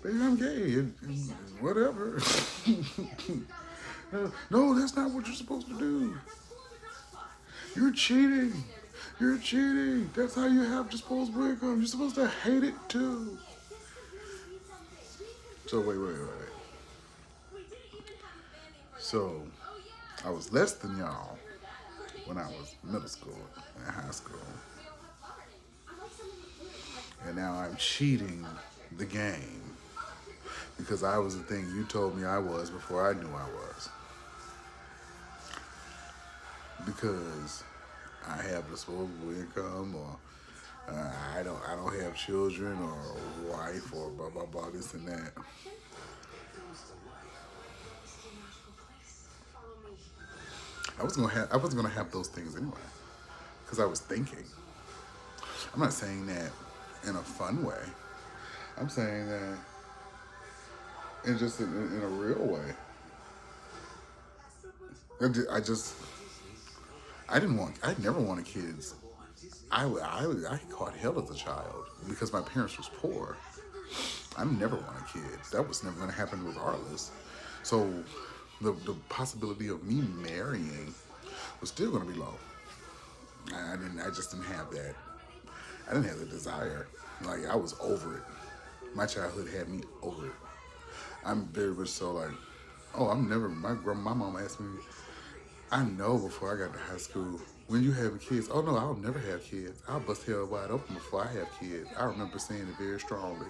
Baby, I'm gay. Whatever. No, that's not what you're supposed to do. You're cheating. You're cheating. That's how you have disposable income. You're supposed to hate it too. So wait. So I was less than y'all when I was middle school and high school. And now I'm cheating the game because I was the thing you told me I was before I knew I was. Because I have disposable income, or I don't have children or a wife or blah blah blah this and that. I wasn't gonna have those things anyway, because I was thinking. I'm not saying that in a fun way. I'm saying that and just in a real way. I just, I never wanted kids. I caught hell as a child because my parents was poor. I never wanted kids. That was never going to happen regardless. So the possibility of me marrying was still going to be low. I just didn't have that. I didn't have the desire. Like, I was over it. My childhood had me over it. I'm very much so like, oh, I'm never. My mom asked me, I know before I got to high school, when you have kids, oh no, I'll never have kids. I'll bust hell wide open before I have kids. I remember saying it very strongly.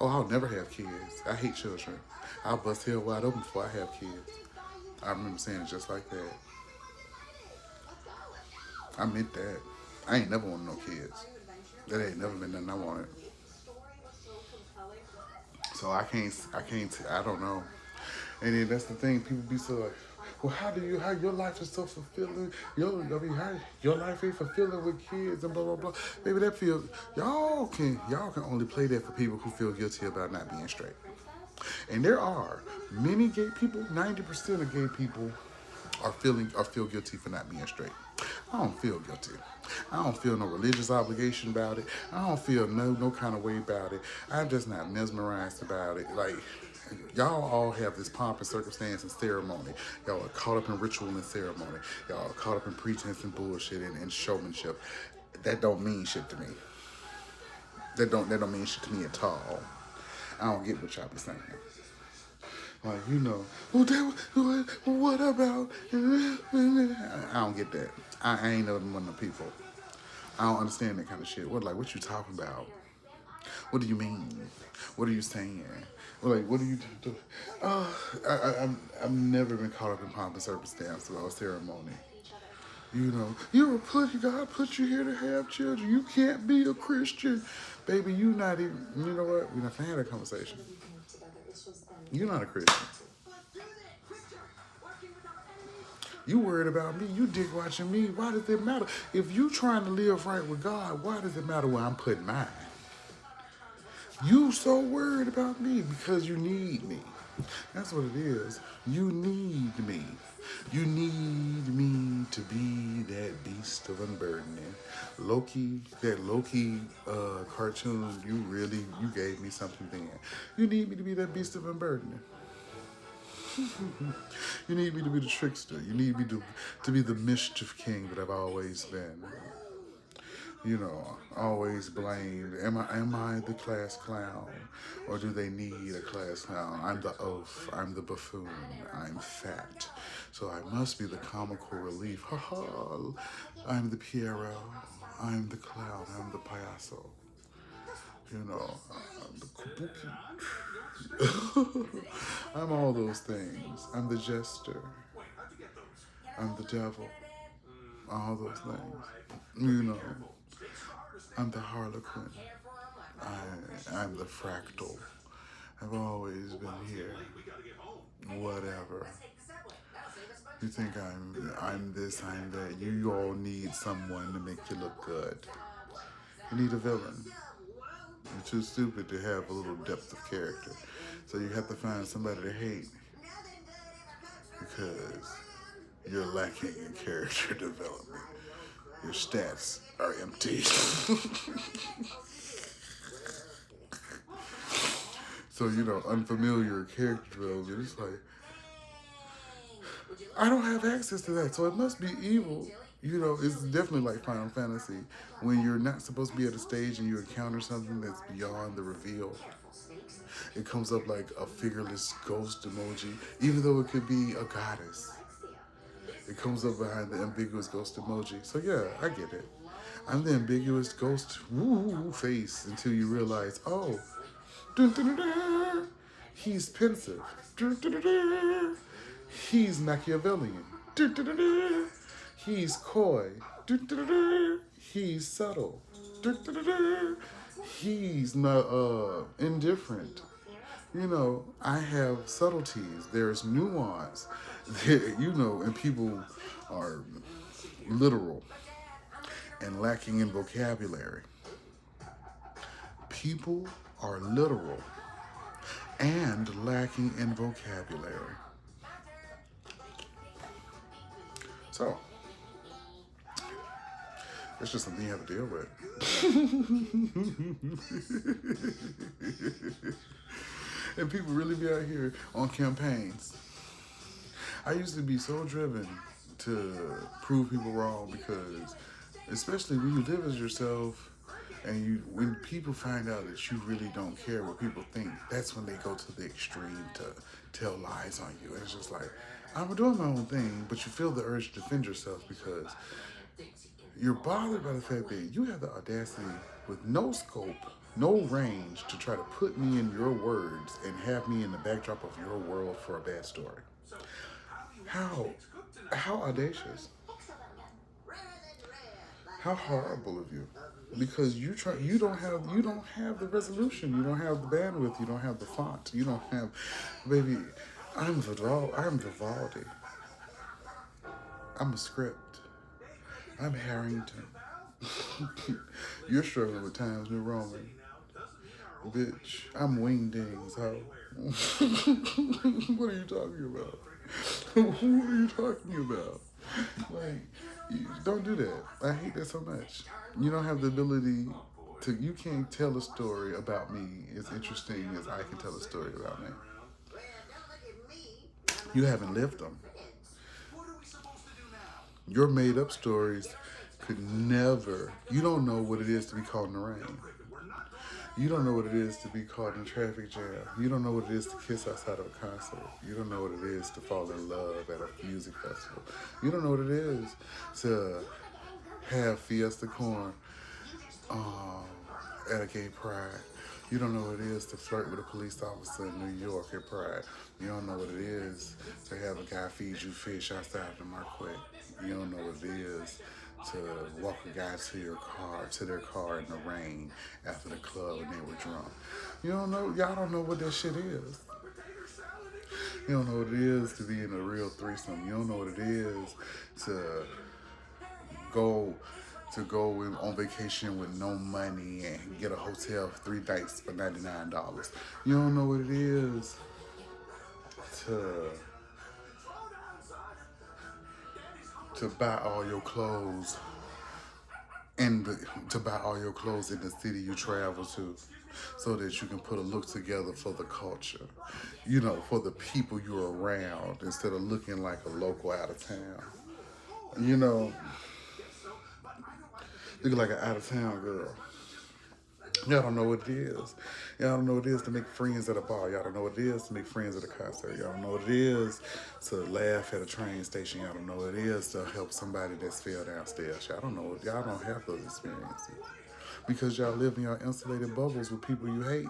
Oh, I'll never have kids. I hate children. I'll bust hell wide open before I have kids. I remember saying it just like that. I meant that. I ain't never wanted no kids. That ain't never been nothing I wanted. So I don't know. And then that's the thing, people be so like, well, how your life is so fulfilling? Your life ain't fulfilling with kids and blah blah blah. Maybe that feels y'all can only play that for people who feel guilty about not being straight. And there are many gay people. 90% of gay people feel guilty for not being straight. I don't feel guilty. I don't feel no religious obligation about it. I don't feel no kind of way about it. I'm just not mesmerized about it. Like, y'all all have this pomp and circumstance and ceremony. Y'all are caught up in ritual and ceremony. Y'all are caught up in pretense and bullshit and showmanship. That don't mean shit to me. That don't mean shit to me at all. I don't get what y'all be saying. Like, what about? I don't get that. I ain't know one of the people. I don't understand that kind of shit. What you talking about? What do you mean? What are you saying? What do you do? I've never been caught up in pomp and circumstance or ceremony. God put you here to have children. You can't be a Christian. Baby, you not even, you know what? We're not going to have that conversation. You're not a Christian. You worried about me. You dick watching me. Why does it matter? If you trying to live right with God, why does it matter where I'm putting mine? You so worried about me because you need me. That's what it is. You need me. You need me to be that beast of unburdening. That Loki cartoon, you gave me something then. You need me to be that beast of unburdening. You need me to be the trickster. You need me to be the mischief king that I've always been. Always blamed. Am I the class clown? Or do they need a class clown? I'm the oaf. I'm the buffoon. I'm fat. So I must be the comical relief. Ha ha. I'm the Piero. I'm the clown. I'm the payaso. I'm the kabuki. I'm all those things. I'm the jester. I'm the devil. All those things. I'm the harlequin. I'm the fractal. I've always been here. Whatever. You think I'm this, I'm that. You all need someone to make you look good. You need a villain. You're too stupid to have a little depth of character. So you have to find somebody to hate because you're lacking in character development. Your stats are empty. So, unfamiliar character development, it's like, I don't have access to that, so it must be evil. It's definitely like Final Fantasy. When you're not supposed to be at a stage and you encounter something that's beyond the reveal, it comes up like a figureless ghost emoji, even though it could be a goddess. It comes up behind the ambiguous ghost emoji. So yeah, I get it. I'm the ambiguous ghost face until you realize, oh, dun, dun, dun, dun, he's pensive. Dun, dun, dun, dun, he's Machiavellian. Dun, dun, dun, dun, he's coy. Dun, dun, dun, dun, he's subtle. Dun, dun, dun, dun, he's not indifferent. I have subtleties. There's nuance. And people are literal and lacking in vocabulary. People are literal and lacking in vocabulary. So, it's just something you have to deal with. And people really be out here on campaigns. I used to be so driven to prove people wrong because, especially when you live as yourself, and when people find out that you really don't care what people think, that's when they go to the extreme to tell lies on you. And it's just like, I'm doing my own thing, but you feel the urge to defend yourself because you're bothered by the fact that you have the audacity with no scope, no range to try to put me in your words and have me in the backdrop of your world for a bad story. How? How audacious? How horrible of you? Because you don't have the resolution, you don't have the bandwidth, you don't have the font, you don't have, baby. I'm Vivaldi. I'm a script. I'm Harrington. You're struggling with Times New Roman. Bitch, I'm Wingdings, ho. What are you talking about? Who are you talking about? Don't do that. I hate that so much. You don't have the ability you can't tell a story about me as interesting as I can tell a story about me. You haven't lived them. Your made up stories could never, you don't know what it is to be caught in the rain. You don't know what it is to be caught in a traffic jam. You don't know what it is to kiss outside of a concert. You don't know what it is to fall in love at a music festival. You don't know what it is to have Fiesta Corn at a gay pride. You don't know what it is to flirt with a police officer in New York at Pride. You don't know what it is to have a guy feed you fish outside of the Marquette. You don't know what it is to walk a guy to their car in the rain after the club and they were drunk. Y'all don't know what that shit is. You don't know what it is to be in a real threesome. You don't know what it is to go on vacation with no money and get a hotel for 3 nights for $99. You don't know what it is to buy all your clothes to buy all your clothes in the city you travel to so that you can put a look together for the culture, for the people you're around instead of looking like a local out of town. Looking like an out of town girl. Y'all don't know what it is. Y'all don't know what it is to make friends at a bar. Y'all don't know what it is to make friends at a concert. Y'all don't know what it is to laugh at a train station. Y'all don't know what it is to help somebody that's fell downstairs. Y'all don't have those experiences. Because y'all live in your insulated bubbles with people you hate.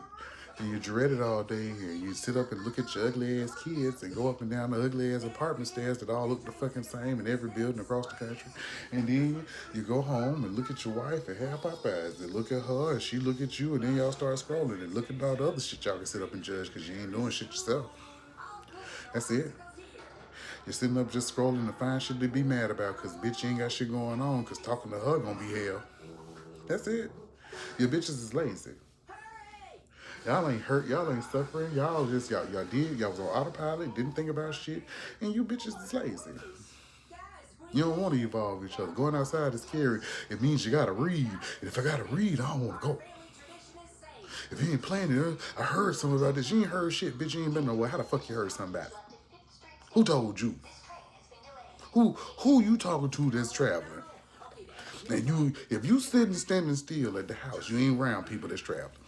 And you dread it all day, and you sit up and look at your ugly ass kids and go up and down the ugly ass apartment stairs that all look the fucking same in every building across the country. And then you go home and look at your wife and have Popeyes and look at her and she look at you, and then y'all start scrolling and look at all the other shit y'all can sit up and judge because you ain't doing shit yourself. That's it. You're sitting up just scrolling to find shit to be mad about because bitch you ain't got shit going on because talking to her gonna be hell. That's it. Your bitches is lazy. Y'all ain't hurt, y'all ain't suffering, y'all was on autopilot, didn't think about shit, and you bitches is lazy. You don't want to evolve each other. Going outside is scary. It means you gotta read. And if I gotta read, I don't wanna go. If you ain't playing it, I heard something about this. You ain't heard shit, bitch, you ain't been nowhere. How the fuck you heard something about it? Who told you? Who you talking to that's traveling? And if you standing still at the house, you ain't around people that's traveling.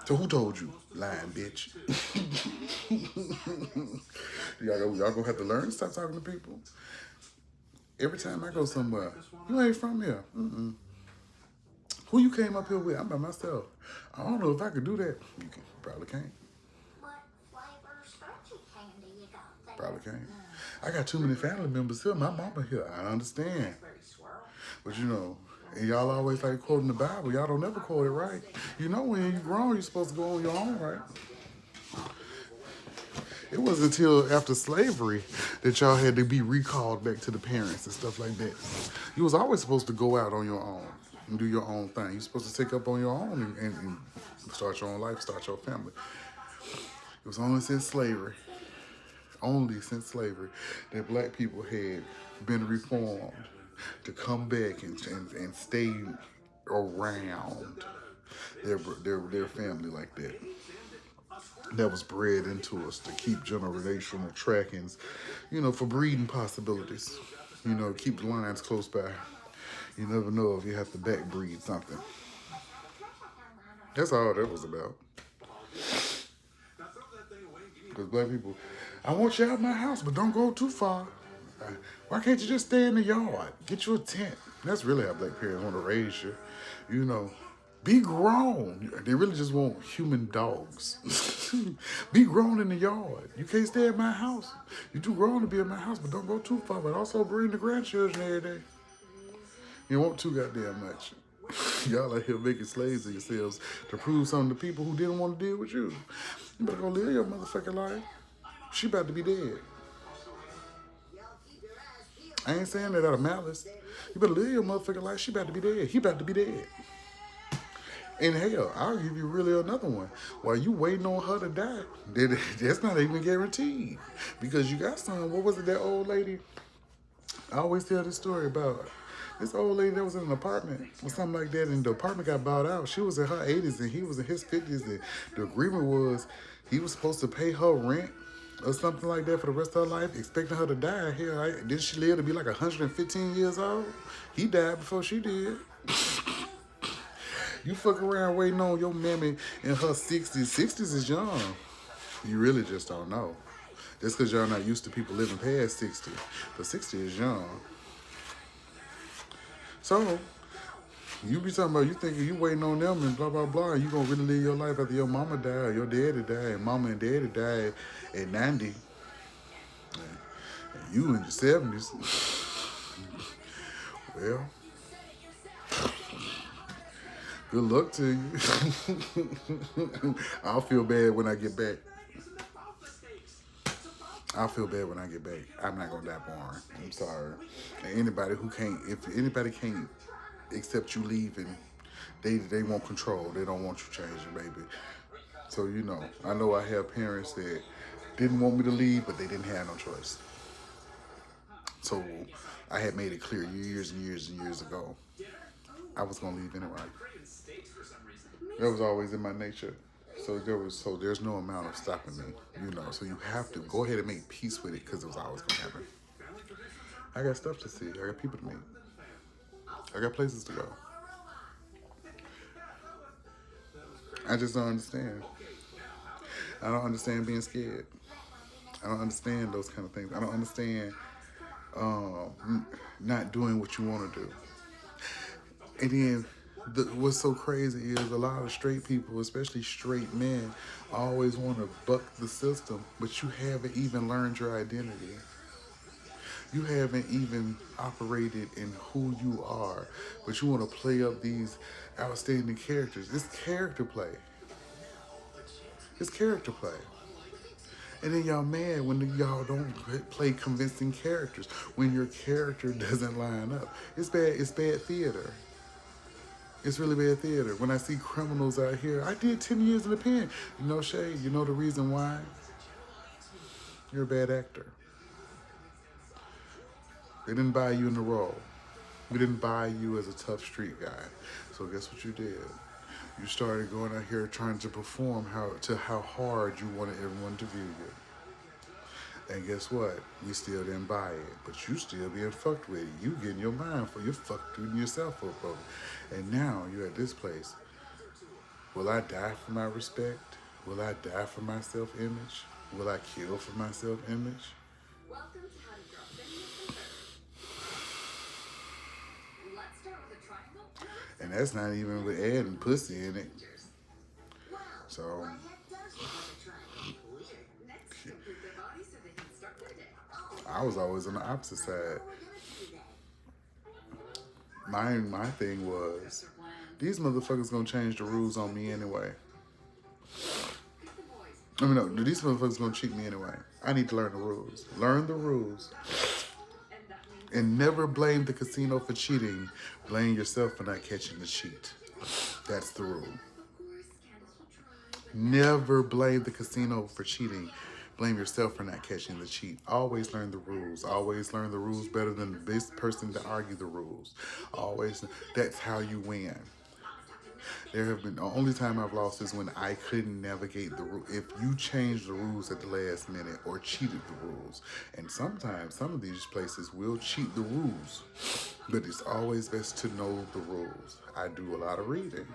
So who told you? Lying bitch. y'all gonna have to learn to stop talking to people. Every time I go somewhere, you ain't from here. Mm-mm. Who you came up here with? I'm by myself. I don't know if I could do that. You probably can't. Probably can't. I got too many family members here. My mama here. I understand. But and y'all always like quoting the Bible. Y'all don't never quote it right. When you're grown, you're supposed to go on your own, right? It wasn't until after slavery that y'all had to be recalled back to the parents and stuff like that. You was always supposed to go out on your own and do your own thing. You're supposed to take up on your own and Start your own life, start your family. It was only since slavery, that black people had been reformed to come back and stay around their family like that. That was bred into us to keep generational trackings, for breeding possibilities. Keep the lines close by. You never know if you have to backbreed something. That's all that was about. Because black people, I want you out of my house, but don't go too far. Why can't you just stay in the yard? Get you a tent. That's really how black parents want to raise you. Be grown. They really just want human dogs. Be grown in the yard. You can't stay at my house. You're too grown to be in my house, but don't go too far. But also bring the grandchildren every day. You don't want too goddamn much. Y'all out here making slaves of yourselves to prove something to people who didn't want to deal with you. You better go live your motherfucking life. She about to be dead. I ain't saying that out of malice. You better live your motherfucking life. She about to be dead. He about to be dead. And hell, I'll give you really another one. While you waiting on her to die, that's not even guaranteed. Because you got some, what was it, that old lady? I always tell this story about this old lady that was in an apartment or something like that, and the apartment got bought out. She was in her 80s and he was in his 50s, and the agreement was he was supposed to pay her rent or something like that for the rest of her life, expecting her to die. Hell, didn't she live to be like 115 years old? He died before she did. You fuck around waiting on your mammy in her 60s. 60s is young. You really just don't know. Just because y'all not used to people living past 60. But 60 is young. So, you be talking about, you thinking you waiting on them and blah, blah, blah, and you going to really live your life after your mama died, or your daddy died, and mama and daddy died at 90. And you in your 70s. Well, good luck to you. I'll feel bad when I get back. I'll feel bad when I get back. I'm not going to die born. I'm sorry. And if anybody can't accept you leaving, they want control. They don't want you changing, baby. So, I know I have parents that didn't want me to leave, but they didn't have no choice. So, I had made it clear years and years and years ago I was going to leave anyway. That was always in my nature. So there's no amount of stopping me, So you have to go ahead and make peace with it, because it was always going to happen. I got stuff to see. I got people to meet. I got places to go. I just don't understand. I don't understand being scared. I don't understand those kind of things. I don't understand not doing what you want to do. And then what's so crazy is a lot of straight people, especially straight men, always want to buck the system, but you haven't even learned your identity. You haven't even operated in who you are, but you want to play up these outstanding characters. It's character play. It's character play. And then y'all mad when y'all don't play convincing characters, when your character doesn't line up. It's bad theater. It's really bad theater. When I see criminals out here, I did 10 years in the pen. Shay, you know the reason why? You're a bad actor. They didn't buy you in the role. We didn't buy you as a tough street guy. So guess what you did? You started going out here trying to perform how hard you wanted everyone to view you. And guess what? We still didn't buy it. But you still being fucked with. You getting your mind for you fucked yourself up over. And now you're at this place. Will I die for my respect? Will I die for my self-image? Will I kill for my self-image? And that's not even with adding pussy in it. So, I was always on the opposite side. My thing was, these motherfuckers gonna change the rules on me anyway. No, these motherfuckers gonna cheat me anyway. I need to learn the rules. Learn the rules. And never blame the casino for cheating. Blame yourself for not catching the cheat. That's the rule. Never blame the casino for cheating. Blame yourself for not catching the cheat. Always learn the rules. Always learn the rules better than the best person to argue the rules. Always, that's how you win. There have been, the only time I've lost is when I couldn't navigate the rule. If you change the rules at the last minute or cheated the rules. And sometimes some of these places will cheat the rules. But it's always best to know the rules. I do a lot of reading.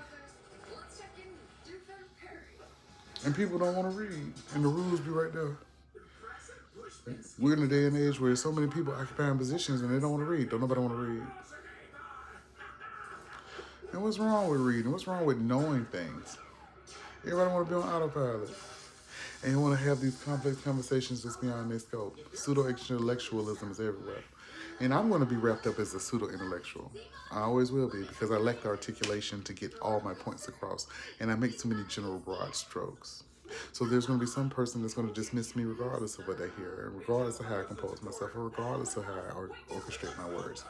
And people don't want to read. And the rules be right there. We're in a day and age where so many people occupying positions and they don't want to read. Don't nobody want to read. And what's wrong with reading? What's wrong with knowing things? Everybody want to be on autopilot. And you want to have these complex conversations that's beyond their scope. Pseudo-intellectualism is everywhere. And I'm going to be wrapped up as a pseudo-intellectual. I always will be because I lack the articulation to get all my points across. And I make too many general broad strokes. So there's going to be some person that's going to dismiss me regardless of what they hear, and regardless of how I compose myself, or regardless of how I orchestrate my words.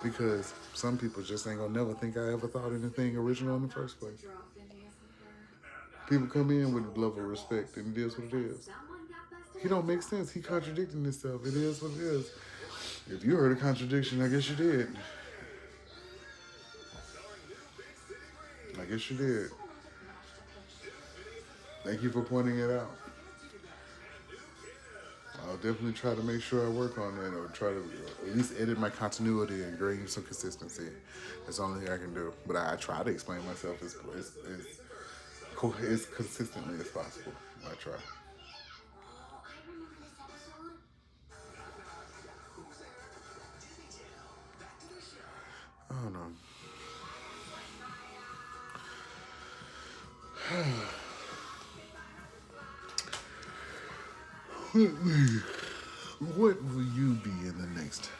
Because some people just ain't going to never think I ever thought anything original in the first place. People come in with a level of respect, and it is what it is. He don't make sense. He contradicting himself. It is what it is. If you heard a contradiction, I guess you did. I guess you did. Thank you for pointing it out. I'll definitely try to make sure I work on that, or try to at least edit my continuity and bring some consistency. That's the only thing I can do. But I try to explain myself as consistently as possible. I try. I don't know. What will you be in the next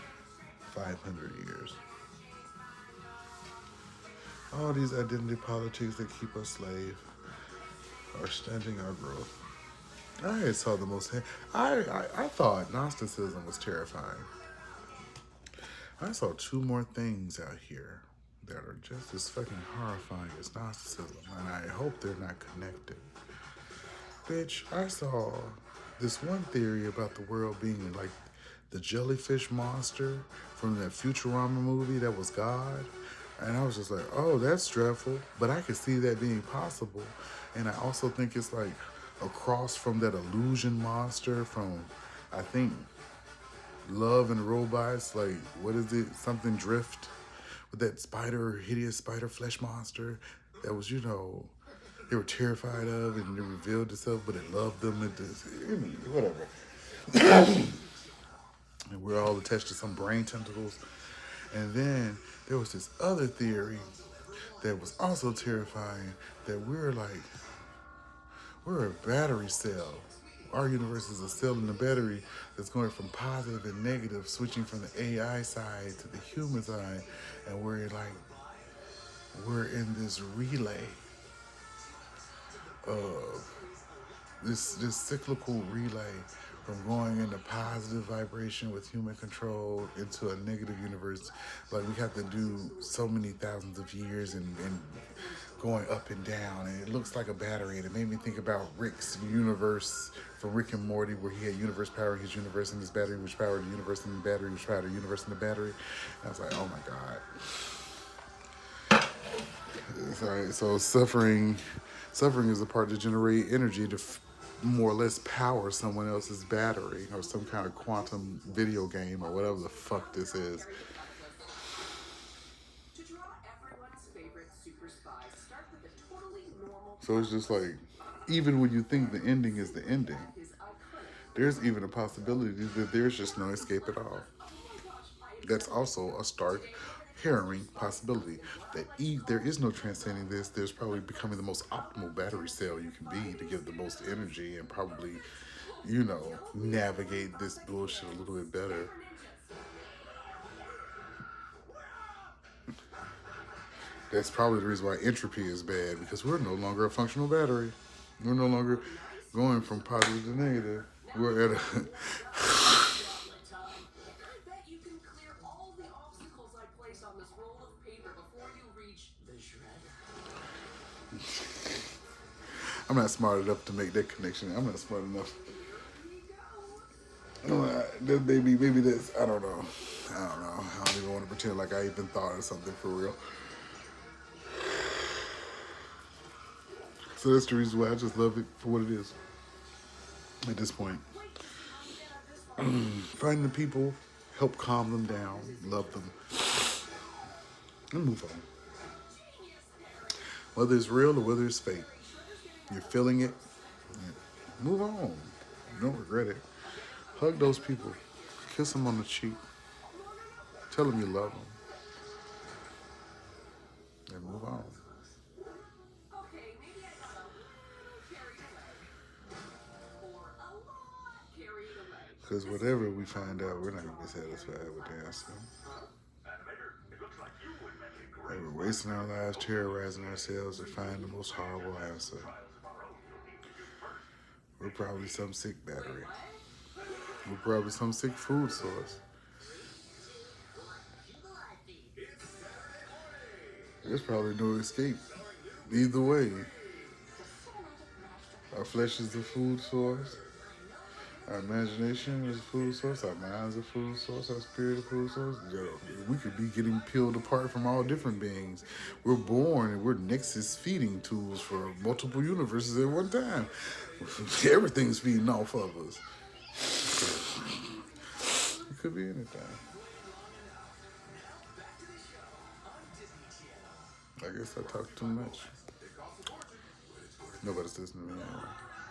500 years? All these identity politics that keep us slave are stunting our growth. I saw the most. I thought Gnosticism was terrifying. I saw two more things out here that are just as fucking horrifying as Gnosticism, and I hope they're not connected. Bitch, I saw this one theory about the world being like the jellyfish monster from that Futurama movie that was God. And I was just like, oh, that's dreadful. But I could see that being possible. And I also think it's like across from that illusion monster from, I think, Love and Robots. Like, what is it? Something Drift with that hideous spider flesh monster that was, they were terrified of and it revealed itself, but it loved them. Whatever. And we're all attached to some brain tentacles. And then there was this other theory that was also terrifying, that we're a battery cell. Our universe is a cell in the battery that's going from positive and negative, switching from the AI side to the human side. And we're in this relay of this cyclical relay from going into positive vibration with human control into a negative universe. Like, we have to do so many thousands of years and going up and down, and it looks like a battery. And it made me think about Rick's universe from Rick and Morty, where he had universe power, his universe in his battery, which powered the universe in the battery, which powered the universe in the battery. And I was like, oh my God. Sorry. So suffering is a part to generate energy to more or less power someone else's battery, or some kind of quantum video game, or whatever the fuck this is. So it's just like, even when you think the ending is the ending, there's even a possibility that there's just no escape at all. That's also a stark, harrowing possibility that there is no transcending this. There's probably becoming the most optimal battery cell you can be to give the most energy and probably, navigate this bullshit a little bit better. That's probably the reason why entropy is bad, because we're no longer a functional battery. We're no longer going from positive to negative. We're at a I'm not smart enough to make that connection. I'm not smart enough. Maybe that's, I don't know. I don't know. I don't even want to pretend like I even thought of something for real. So that's the reason why I just love it for what it is at this point. Find the people, help calm them down, love them, and move on. Whether it's real or whether it's fake, you're feeling it, move on. Don't regret it. Hug those people. Kiss them on the cheek. Tell them you love them. And move on. Because whatever we find out, we're not going to be satisfied with the answer. And we're wasting our lives terrorizing ourselves to find the most horrible answer. We're probably some sick battery. We're probably some sick food source. There's probably no escape. Either way, our flesh is the food source. Our imagination is a food source. Our mind's a food source. Our spirit is a food source. We could be getting peeled apart from all different beings. We're born and we're nexus feeding tools for multiple universes at one time. Everything's feeding off of us. It could be anything. I guess I talk too much. Nobody's listening to me anyway.